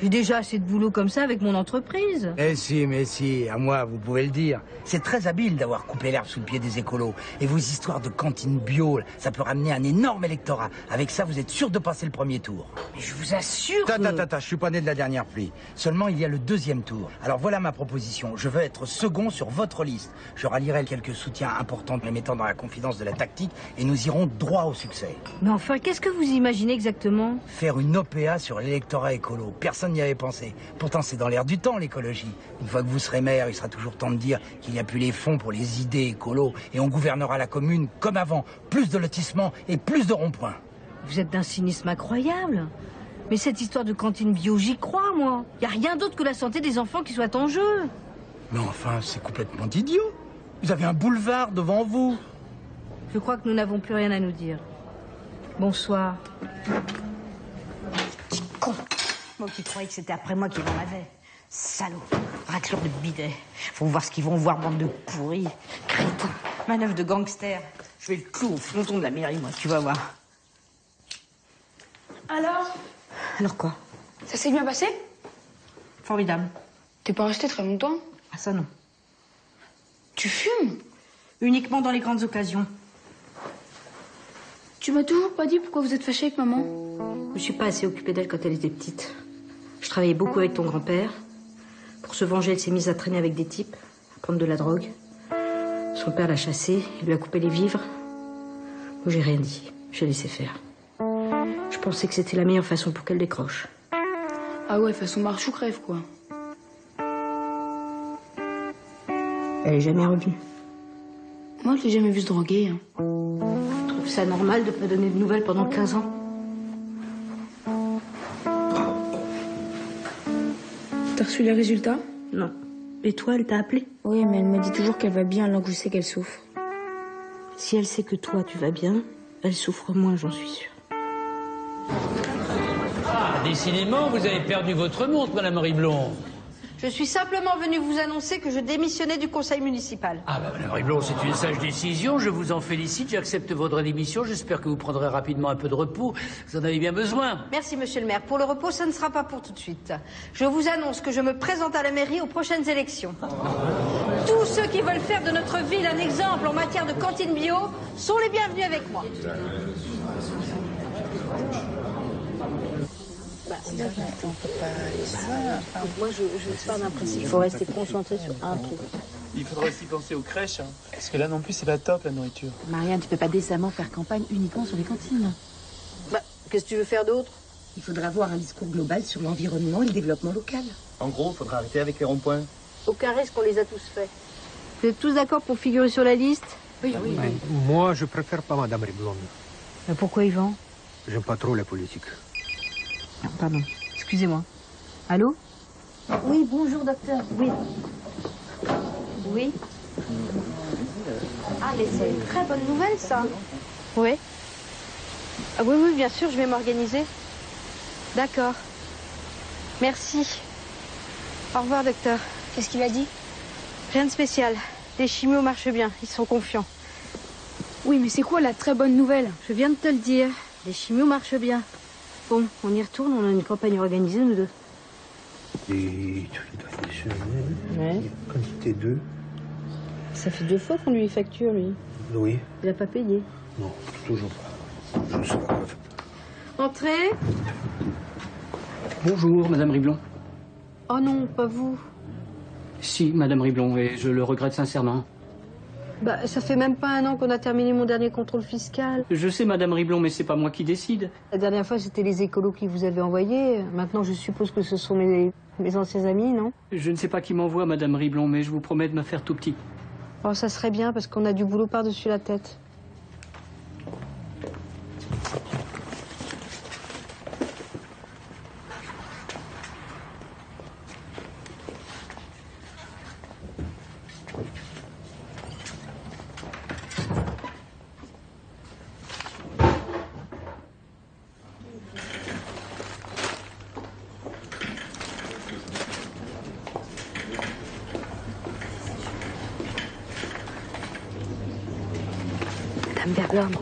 J'ai déjà assez de boulot comme ça avec mon entreprise. Mais si, à moi, vous pouvez le dire. C'est très habile d'avoir coupé l'herbe sous le pied des écolos. Et vos histoires de cantine bio, ça peut ramener un énorme électorat. Avec ça, vous êtes sûr de passer le premier tour. Mais je vous assure je suis pas né de la dernière pluie. Seulement, il y a le deuxième tour. Alors voilà ma proposition. Je veux être second sur votre liste. Je rallierai quelques soutiens importants les mettant dans la confidence de la tactique et nous irons droit au succès. Mais enfin, qu'est-ce que vous imaginez exactement? Faire une OPA sur l'électorat écolo. Personne n'y avait pensé. Pourtant, c'est dans l'air du temps, l'écologie. Une fois que vous serez maire, il sera toujours temps de dire qu'il n'y a plus les fonds pour les idées écolo et on gouvernera la commune comme avant. Plus de lotissements et plus de ronds-points. Vous êtes d'un cynisme incroyable. Mais cette histoire de cantine bio, j'y crois, moi. Il n'y a rien d'autre que la santé des enfants qui soit en jeu. Mais enfin, c'est complètement idiot. Vous avez un boulevard devant vous. Je crois que nous n'avons plus rien à nous dire. Bonsoir. Petit con. Moi qui croyais que c'était après moi qui m'en avait. Salaud. Racleur de bidet. Faut voir ce qu'ils vont voir, bande de pourris. Crétin. Manœuvre de gangster. Je vais le clouer au fronton de la mairie, moi, tu vas voir. Alors? Alors quoi? Ça s'est bien passé? Formidable. T'es pas resté très longtemps? Ah ça non. Tu fumes? Uniquement dans les grandes occasions. Tu m'as toujours pas dit pourquoi vous êtes fâché avec maman? Je me suis pas assez occupée d'elle quand elle était petite. Je travaillais beaucoup avec ton grand-père. Pour se venger, elle s'est mise à traîner avec des types, à prendre de la drogue. Son père l'a chassée, il lui a coupé les vivres. Moi, j'ai rien dit. J'ai laissé faire. Je pensais que c'était la meilleure façon pour qu'elle décroche. Ah ouais, façon marche ou crève, quoi. Elle est jamais revenue. Moi, je l'ai jamais vue se droguer. Hein. Je trouve ça normal de pas donner de nouvelles pendant 15 ans. T'as reçu les résultats? Non. Et toi, elle t'a appelé? Oui, mais elle me dit toujours qu'elle va bien alors que je sais qu'elle souffre. Si elle sait que toi, tu vas bien, elle souffre moins, j'en suis sûre. Ah, décidément, vous avez perdu votre montre, Madame Riblon. Je suis simplement venue vous annoncer que je démissionnais du conseil municipal. Ah bah Madame Riblon, c'est une sage décision, je vous en félicite, j'accepte votre démission, j'espère que vous prendrez rapidement un peu de repos, vous en avez bien besoin. Merci monsieur le maire, pour le repos, ça ne sera pas pour tout de suite. Je vous annonce que je me présente à la mairie aux prochaines élections. Tous ceux qui veulent faire de notre ville un exemple en matière de cantine bio sont les bienvenus avec moi. On peut pas aller ça. Moi, je pars d'un principe. Il faut rester concentré sur un truc. Il faudrait aussi penser aux crèches, hein, parce que là non plus, c'est pas top, la nourriture. Marianne, tu peux pas décemment faire campagne uniquement sur les cantines. Qu'est-ce que tu veux faire d'autre? Il faudra avoir un discours global sur l'environnement et le développement local. En gros, il faudra arrêter avec les ronds-points. Aucun risque, on les a tous faits. Vous êtes tous d'accord pour figurer sur la liste? Oui. Moi, je préfère pas Madame Riblon. Mais pourquoi Yvan? J'aime pas trop la politique. Non, pardon. Excusez-moi. Allô? Oui, bonjour, docteur. Oui. Oui. Ah, mais c'est une très bonne nouvelle, ça. Oui. Ah, oui, oui, bien sûr, je vais m'organiser. D'accord. Merci. Au revoir, docteur. Qu'est-ce qu'il a dit? Rien de spécial. Les chimios marchent bien, ils sont confiants. Oui, mais c'est quoi la très bonne nouvelle? Je viens de te le dire. Les chimios marchent bien. Bon, on y retourne, on a une campagne organisée, nous deux. Et tous les dernières semaines, Ouais. quantité 2. Ça fait 2 fois qu'on lui facture, lui. Oui. Il n'a pas payé. Non, toujours pas. Je ne sais pas. Entrez. Bonjour, Madame Riblon. Oh non, pas vous. Si, Madame Riblon, et je le regrette sincèrement. Bah, ça fait même pas 1 an qu'on a terminé mon dernier contrôle fiscal. Je sais, Madame Riblon, mais c'est pas moi qui décide. La dernière fois, c'était les écolos qui vous avaient envoyé. Maintenant, je suppose que ce sont mes anciens amis, non? Je ne sais pas qui m'envoie, Madame Riblon, mais je vous promets de me faire tout petit. Oh, ça serait bien, parce qu'on a du boulot par-dessus la tête. Madame Bergorne,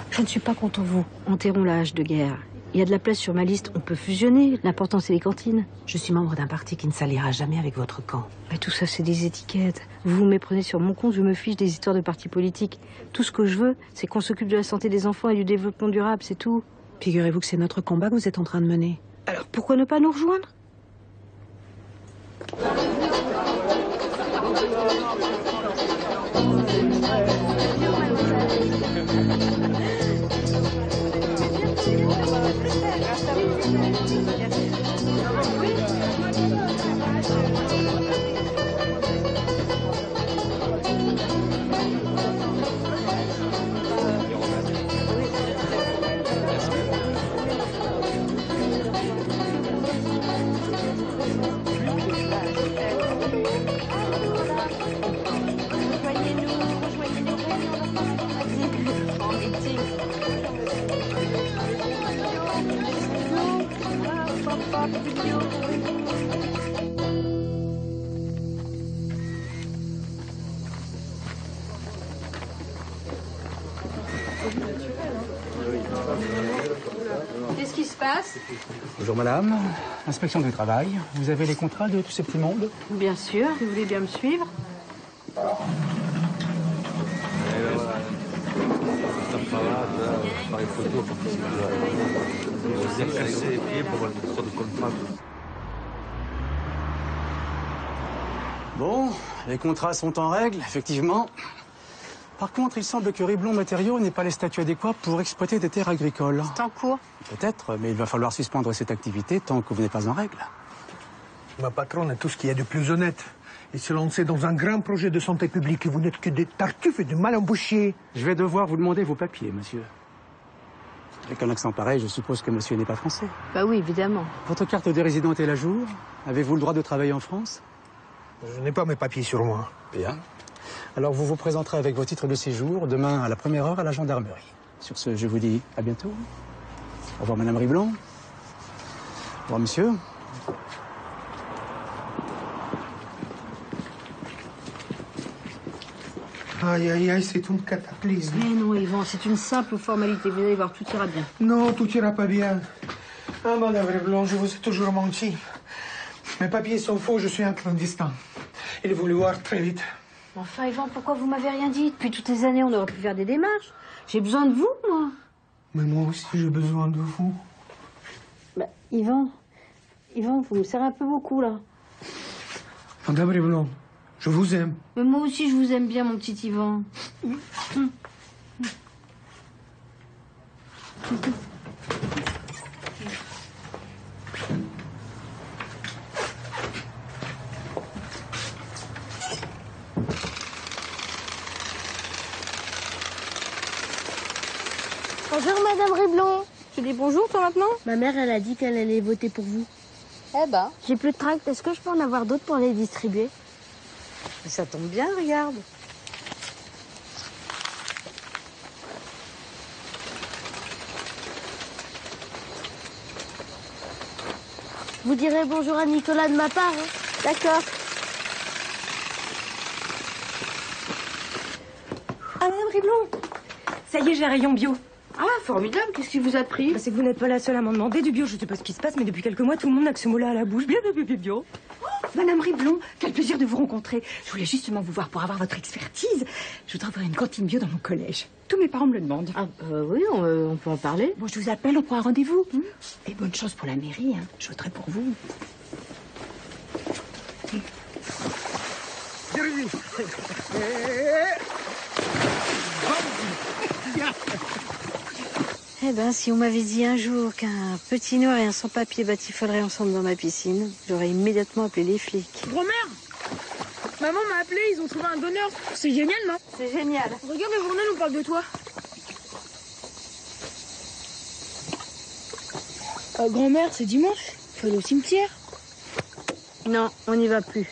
je ne suis pas contre vous. Enterrons la hache de guerre. Il y a de la place sur ma liste, on peut fusionner. L'important, c'est les cantines. Je suis membre d'un parti qui ne s'alliera jamais avec votre camp. Mais tout ça, c'est des étiquettes. Vous vous méprenez sur mon compte, je me fiche des histoires de partis politiques. Tout ce que je veux, c'est qu'on s'occupe de la santé des enfants et du développement durable, c'est tout. Figurez-vous que c'est notre combat que vous êtes en train de mener. Alors pourquoi ne pas nous rejoindre? Qu'est-ce qui se passe? Bonjour madame, inspection du travail. Vous avez les contrats de tous ces petits mondes? Bien sûr, vous voulez bien me suivre? Bon, les contrats sont en règle, effectivement. Par contre, il semble que Riblon Matériaux n'ait pas les statuts adéquats pour exploiter des terres agricoles. C'est en cours. Peut-être, mais il va falloir suspendre cette activité tant que vous n'êtes pas en règle. Ma patronne est tout ce qu'il y a de plus honnête. Il se lançait dans un grand projet de santé publique et vous n'êtes que des tartuffes et de mal embouchés. Je vais devoir vous demander vos papiers, monsieur. Avec un accent pareil, je suppose que monsieur n'est pas français. Bah oui, évidemment. Votre carte de résident est à jour? Avez-vous le droit de travailler en France? Je n'ai pas mes papiers sur moi. Bien. Alors vous vous présenterez avec vos titres de séjour demain à la 1e heure à la gendarmerie. Sur ce, je vous dis à bientôt. Au revoir madame Riblon. Au revoir monsieur. Aïe, aïe, aïe, c'est une cataclysme. Mais non, Yvan, c'est une simple formalité. Vous allez voir, tout ira bien. Non, tout ira pas bien. Ah, madame Riblon, je vous ai toujours menti. Mes papiers sont faux, je suis un clandestin. Il faut le voir très vite. Enfin, Yvan, pourquoi vous m'avez rien dit? Depuis toutes les années, on aurait pu faire des démarches. J'ai besoin de vous, moi. Mais moi aussi, j'ai besoin de vous. Bah, Yvan, vous me serrez un peu beaucoup, là. Madame Riblon, je vous aime. Mais moi aussi, je vous aime bien, mon petit Yvan. Bonjour, Madame Riblon. Tu dis bonjour, toi, maintenant? Ma mère, elle a dit qu'elle allait voter pour vous. Eh ben. J'ai plus de tracts, est-ce que je peux en avoir d'autres pour les distribuer? Ça tombe bien, regarde. Vous direz bonjour à Nicolas de ma part, hein? D'accord. Ah, Madame Riblon, ça y est, j'ai un rayon bio. Ah, formidable, qu'est-ce qui vous a pris? C'est que vous n'êtes pas la seule à m'en demander du bio. Je sais pas ce qui se passe, mais depuis quelques mois, tout le monde n'a que ce mot-là à la bouche. Bien, bio. Oh, Madame Riblon, quel plaisir de vous rencontrer. Je voulais justement vous voir pour avoir votre expertise. Je voudrais avoir une cantine bio dans mon collège. Tous mes parents me le demandent. Ah, oui, on peut en parler. Bon, je vous appelle, on prend un rendez-vous. Et bonne chance pour la mairie, hein. Je voterai pour vous. Eh ben, si on m'avait dit un jour qu'un petit noir et un sans-papier batifolaient ensemble dans ma piscine, j'aurais immédiatement appelé les flics. Grand-mère, maman m'a appelé, ils ont trouvé un donneur. C'est génial, non? C'est génial. Regarde, le journal nous parle de toi. Grand-mère, c'est dimanche. Faut aller au cimetière. Non, on n'y va plus.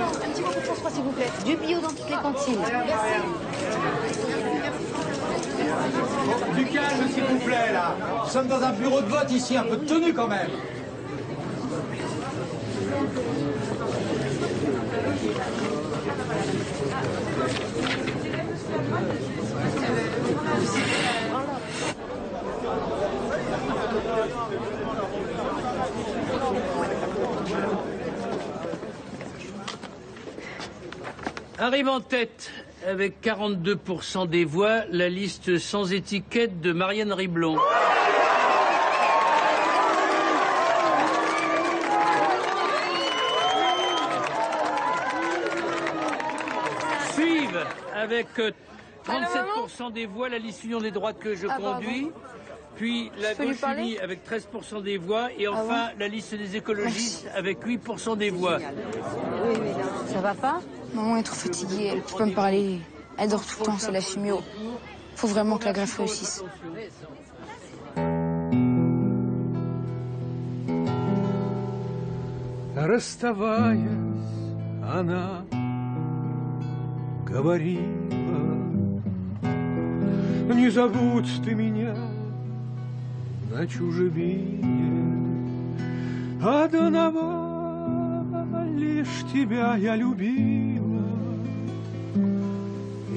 Un petit peu de transport, s'il vous plaît. Du bio dans toutes les cantines. Du calme, s'il vous plaît, là. Nous sommes dans un bureau de vote ici, un peu de tenue quand même. Arrive en tête, avec 42% des voix, la liste sans étiquette de Marianne Riblon. Suivent, avec 37% des voix, la liste Union des droites que je conduis. Puis la gauche unie avec 13% des voix. Et enfin, la liste des écologistes avec 8% des voix. Oui, mais là, ça va pas? Maman est trop fatiguée, elle peut pas me parler. Elle dort tout le temps, c'est la chimio. Faut vraiment que la greffe réussisse. Расставаясь, она говорила: не забудь ты меня на чужбине, одного лишь тебя я любила,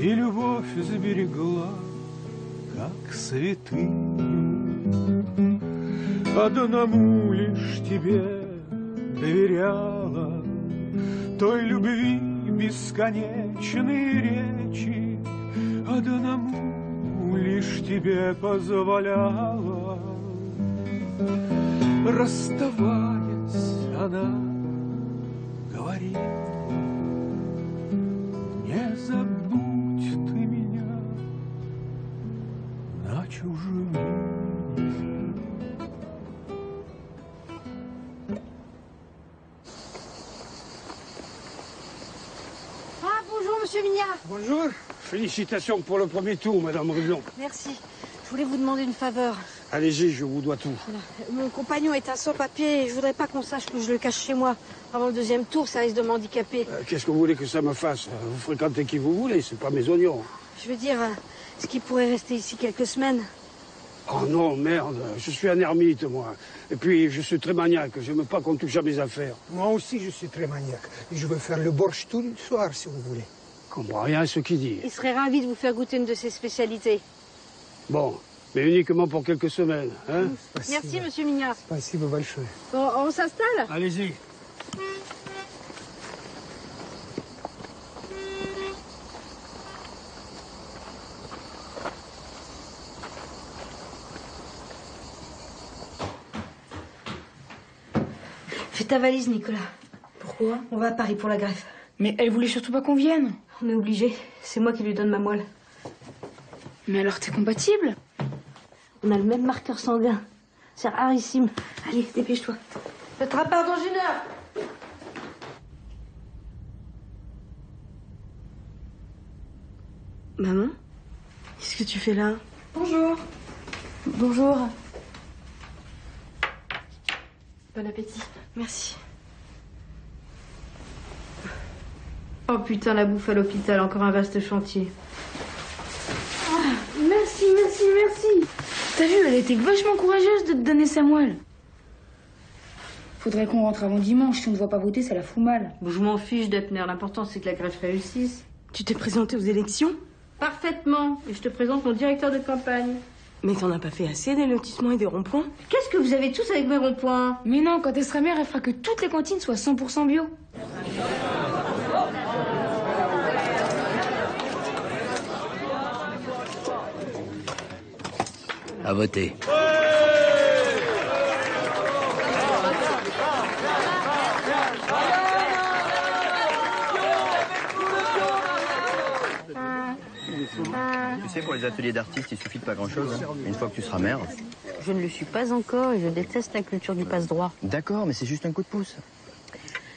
и любовь сберегла, как святыню. Одному лишь тебе доверяла, той любви бесконечные речи, одному лишь тебе позволяла. Расставаясь, она говорила: не забудь ты меня на чужбине. Bonjour, monsieur Mignard. Bonjour. Félicitations pour le premier tour, Madame Riblon. Merci. Je voulais vous demander une faveur. Allez-y, je vous dois tout. Voilà. Mon compagnon est un sans-papier et je voudrais pas qu'on sache que je le cache chez moi. Avant le deuxième tour, ça risque de m'handicaper. Qu'est-ce que vous voulez que ça me fasse? Vous fréquentez qui vous voulez, c'est pas mes oignons. Je veux dire, ce qui pourrait rester ici quelques semaines. Oh non, merde, je suis un ermite, moi. Et puis, je suis très maniaque, j'aime pas qu'on touche à mes affaires. Moi aussi, je suis très maniaque. Et je veux faire le borsch tout le soir, si vous voulez. Je comprends rien à ce qu'il dit. Il serait ravi de vous faire goûter une de ses spécialités. Bon, mais uniquement pour quelques semaines, hein? Merci, monsieur Mignard. Спасибо большое. Bon, on s'installe? Allez-y. Fais ta valise, Nicolas. Pourquoi? On va à Paris pour la greffe. Mais elle voulait surtout pas qu'on vienne. On est obligé. C'est moi qui lui donne ma moelle. Mais alors t'es compatible? On a le même marqueur sanguin. C'est rarissime. Allez, dépêche-toi. Ça te rappelle dans une heure. Maman, qu'est-ce que tu fais là? Bonjour. Bonjour. Bon appétit. Merci. Oh putain, la bouffe à l'hôpital, encore un vaste chantier. Ah, merci. T'as vu, elle était vachement courageuse de te donner sa moelle. Faudrait qu'on rentre avant dimanche. Si on ne voit pas voter, ça la fout mal. Bon, je m'en fiche d'Etner. L'important, c'est que la greffe réussisse. Tu t'es présenté aux élections? Parfaitement. Et je te présente mon directeur de campagne. Mais t'en as pas fait assez des lotissements et des ronds-points? Qu'est-ce que vous avez tous avec mes ronds-points? Mais non, quand elle sera mère, elle fera que toutes les cantines soient 100% bio. À voter. Tu sais, pour les ateliers d'artistes, il suffit de pas grand-chose. Hein. Une fois que tu seras mère. Je ne le suis pas encore et je déteste la culture du passe-droit. D'accord, mais c'est juste un coup de pouce.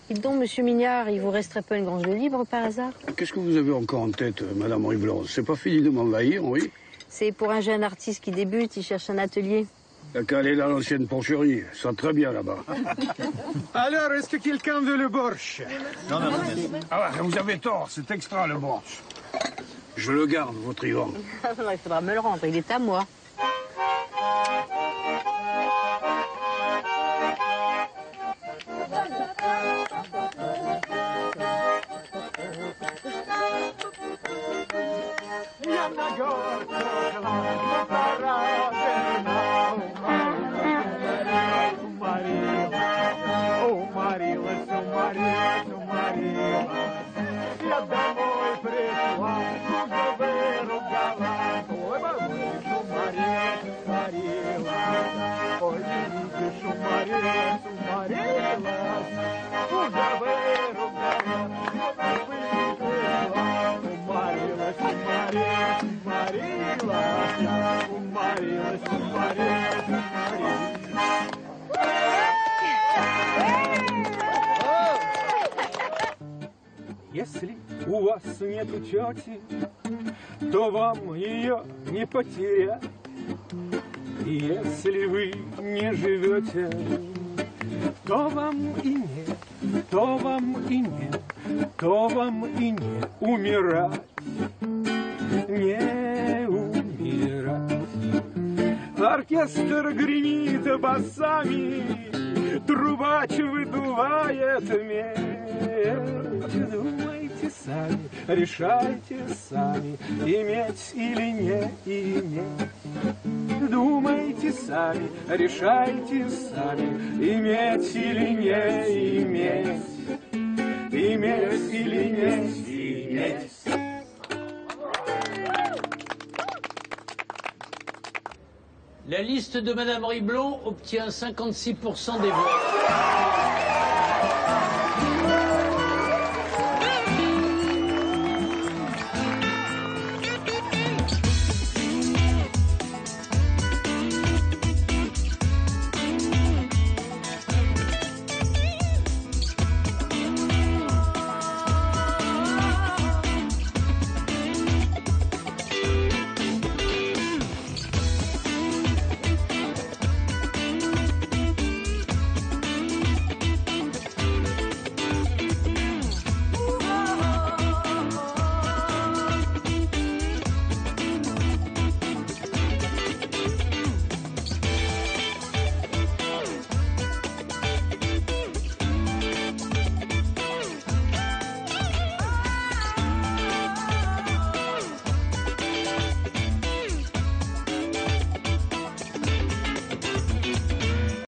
Dites donc, monsieur Mignard, il vous resterait pas une grange de libre par hasard? Qu'est-ce que vous avez encore en tête, madame Riblon? C'est pas fini de m'envahir, oui? C'est pour un jeune artiste qui débute, il cherche un atelier. La calée dans l'ancienne porcherie, ça très bien là-bas. Alors, est-ce que quelqu'un veut le borsch? Non, merci. Ah ouais, vous avez tort, c'est extra le borsch. Je le garde, votre Yvan. Non, il faudra me le rendre, il est à moi. Если у вас нету тети, то вам ее не потерять. И если вы не живете, то вам и нет, то вам и нет, то вам и не умирать, не умирать. Оркестр гремит басами, трубач выдувает медь. Думайте сами, решайте сами, иметь или не иметь. Думайте сами, решайте сами, иметь или не иметь. Иметь или не иметь. La liste de Madame Riblon obtient 56% des voix.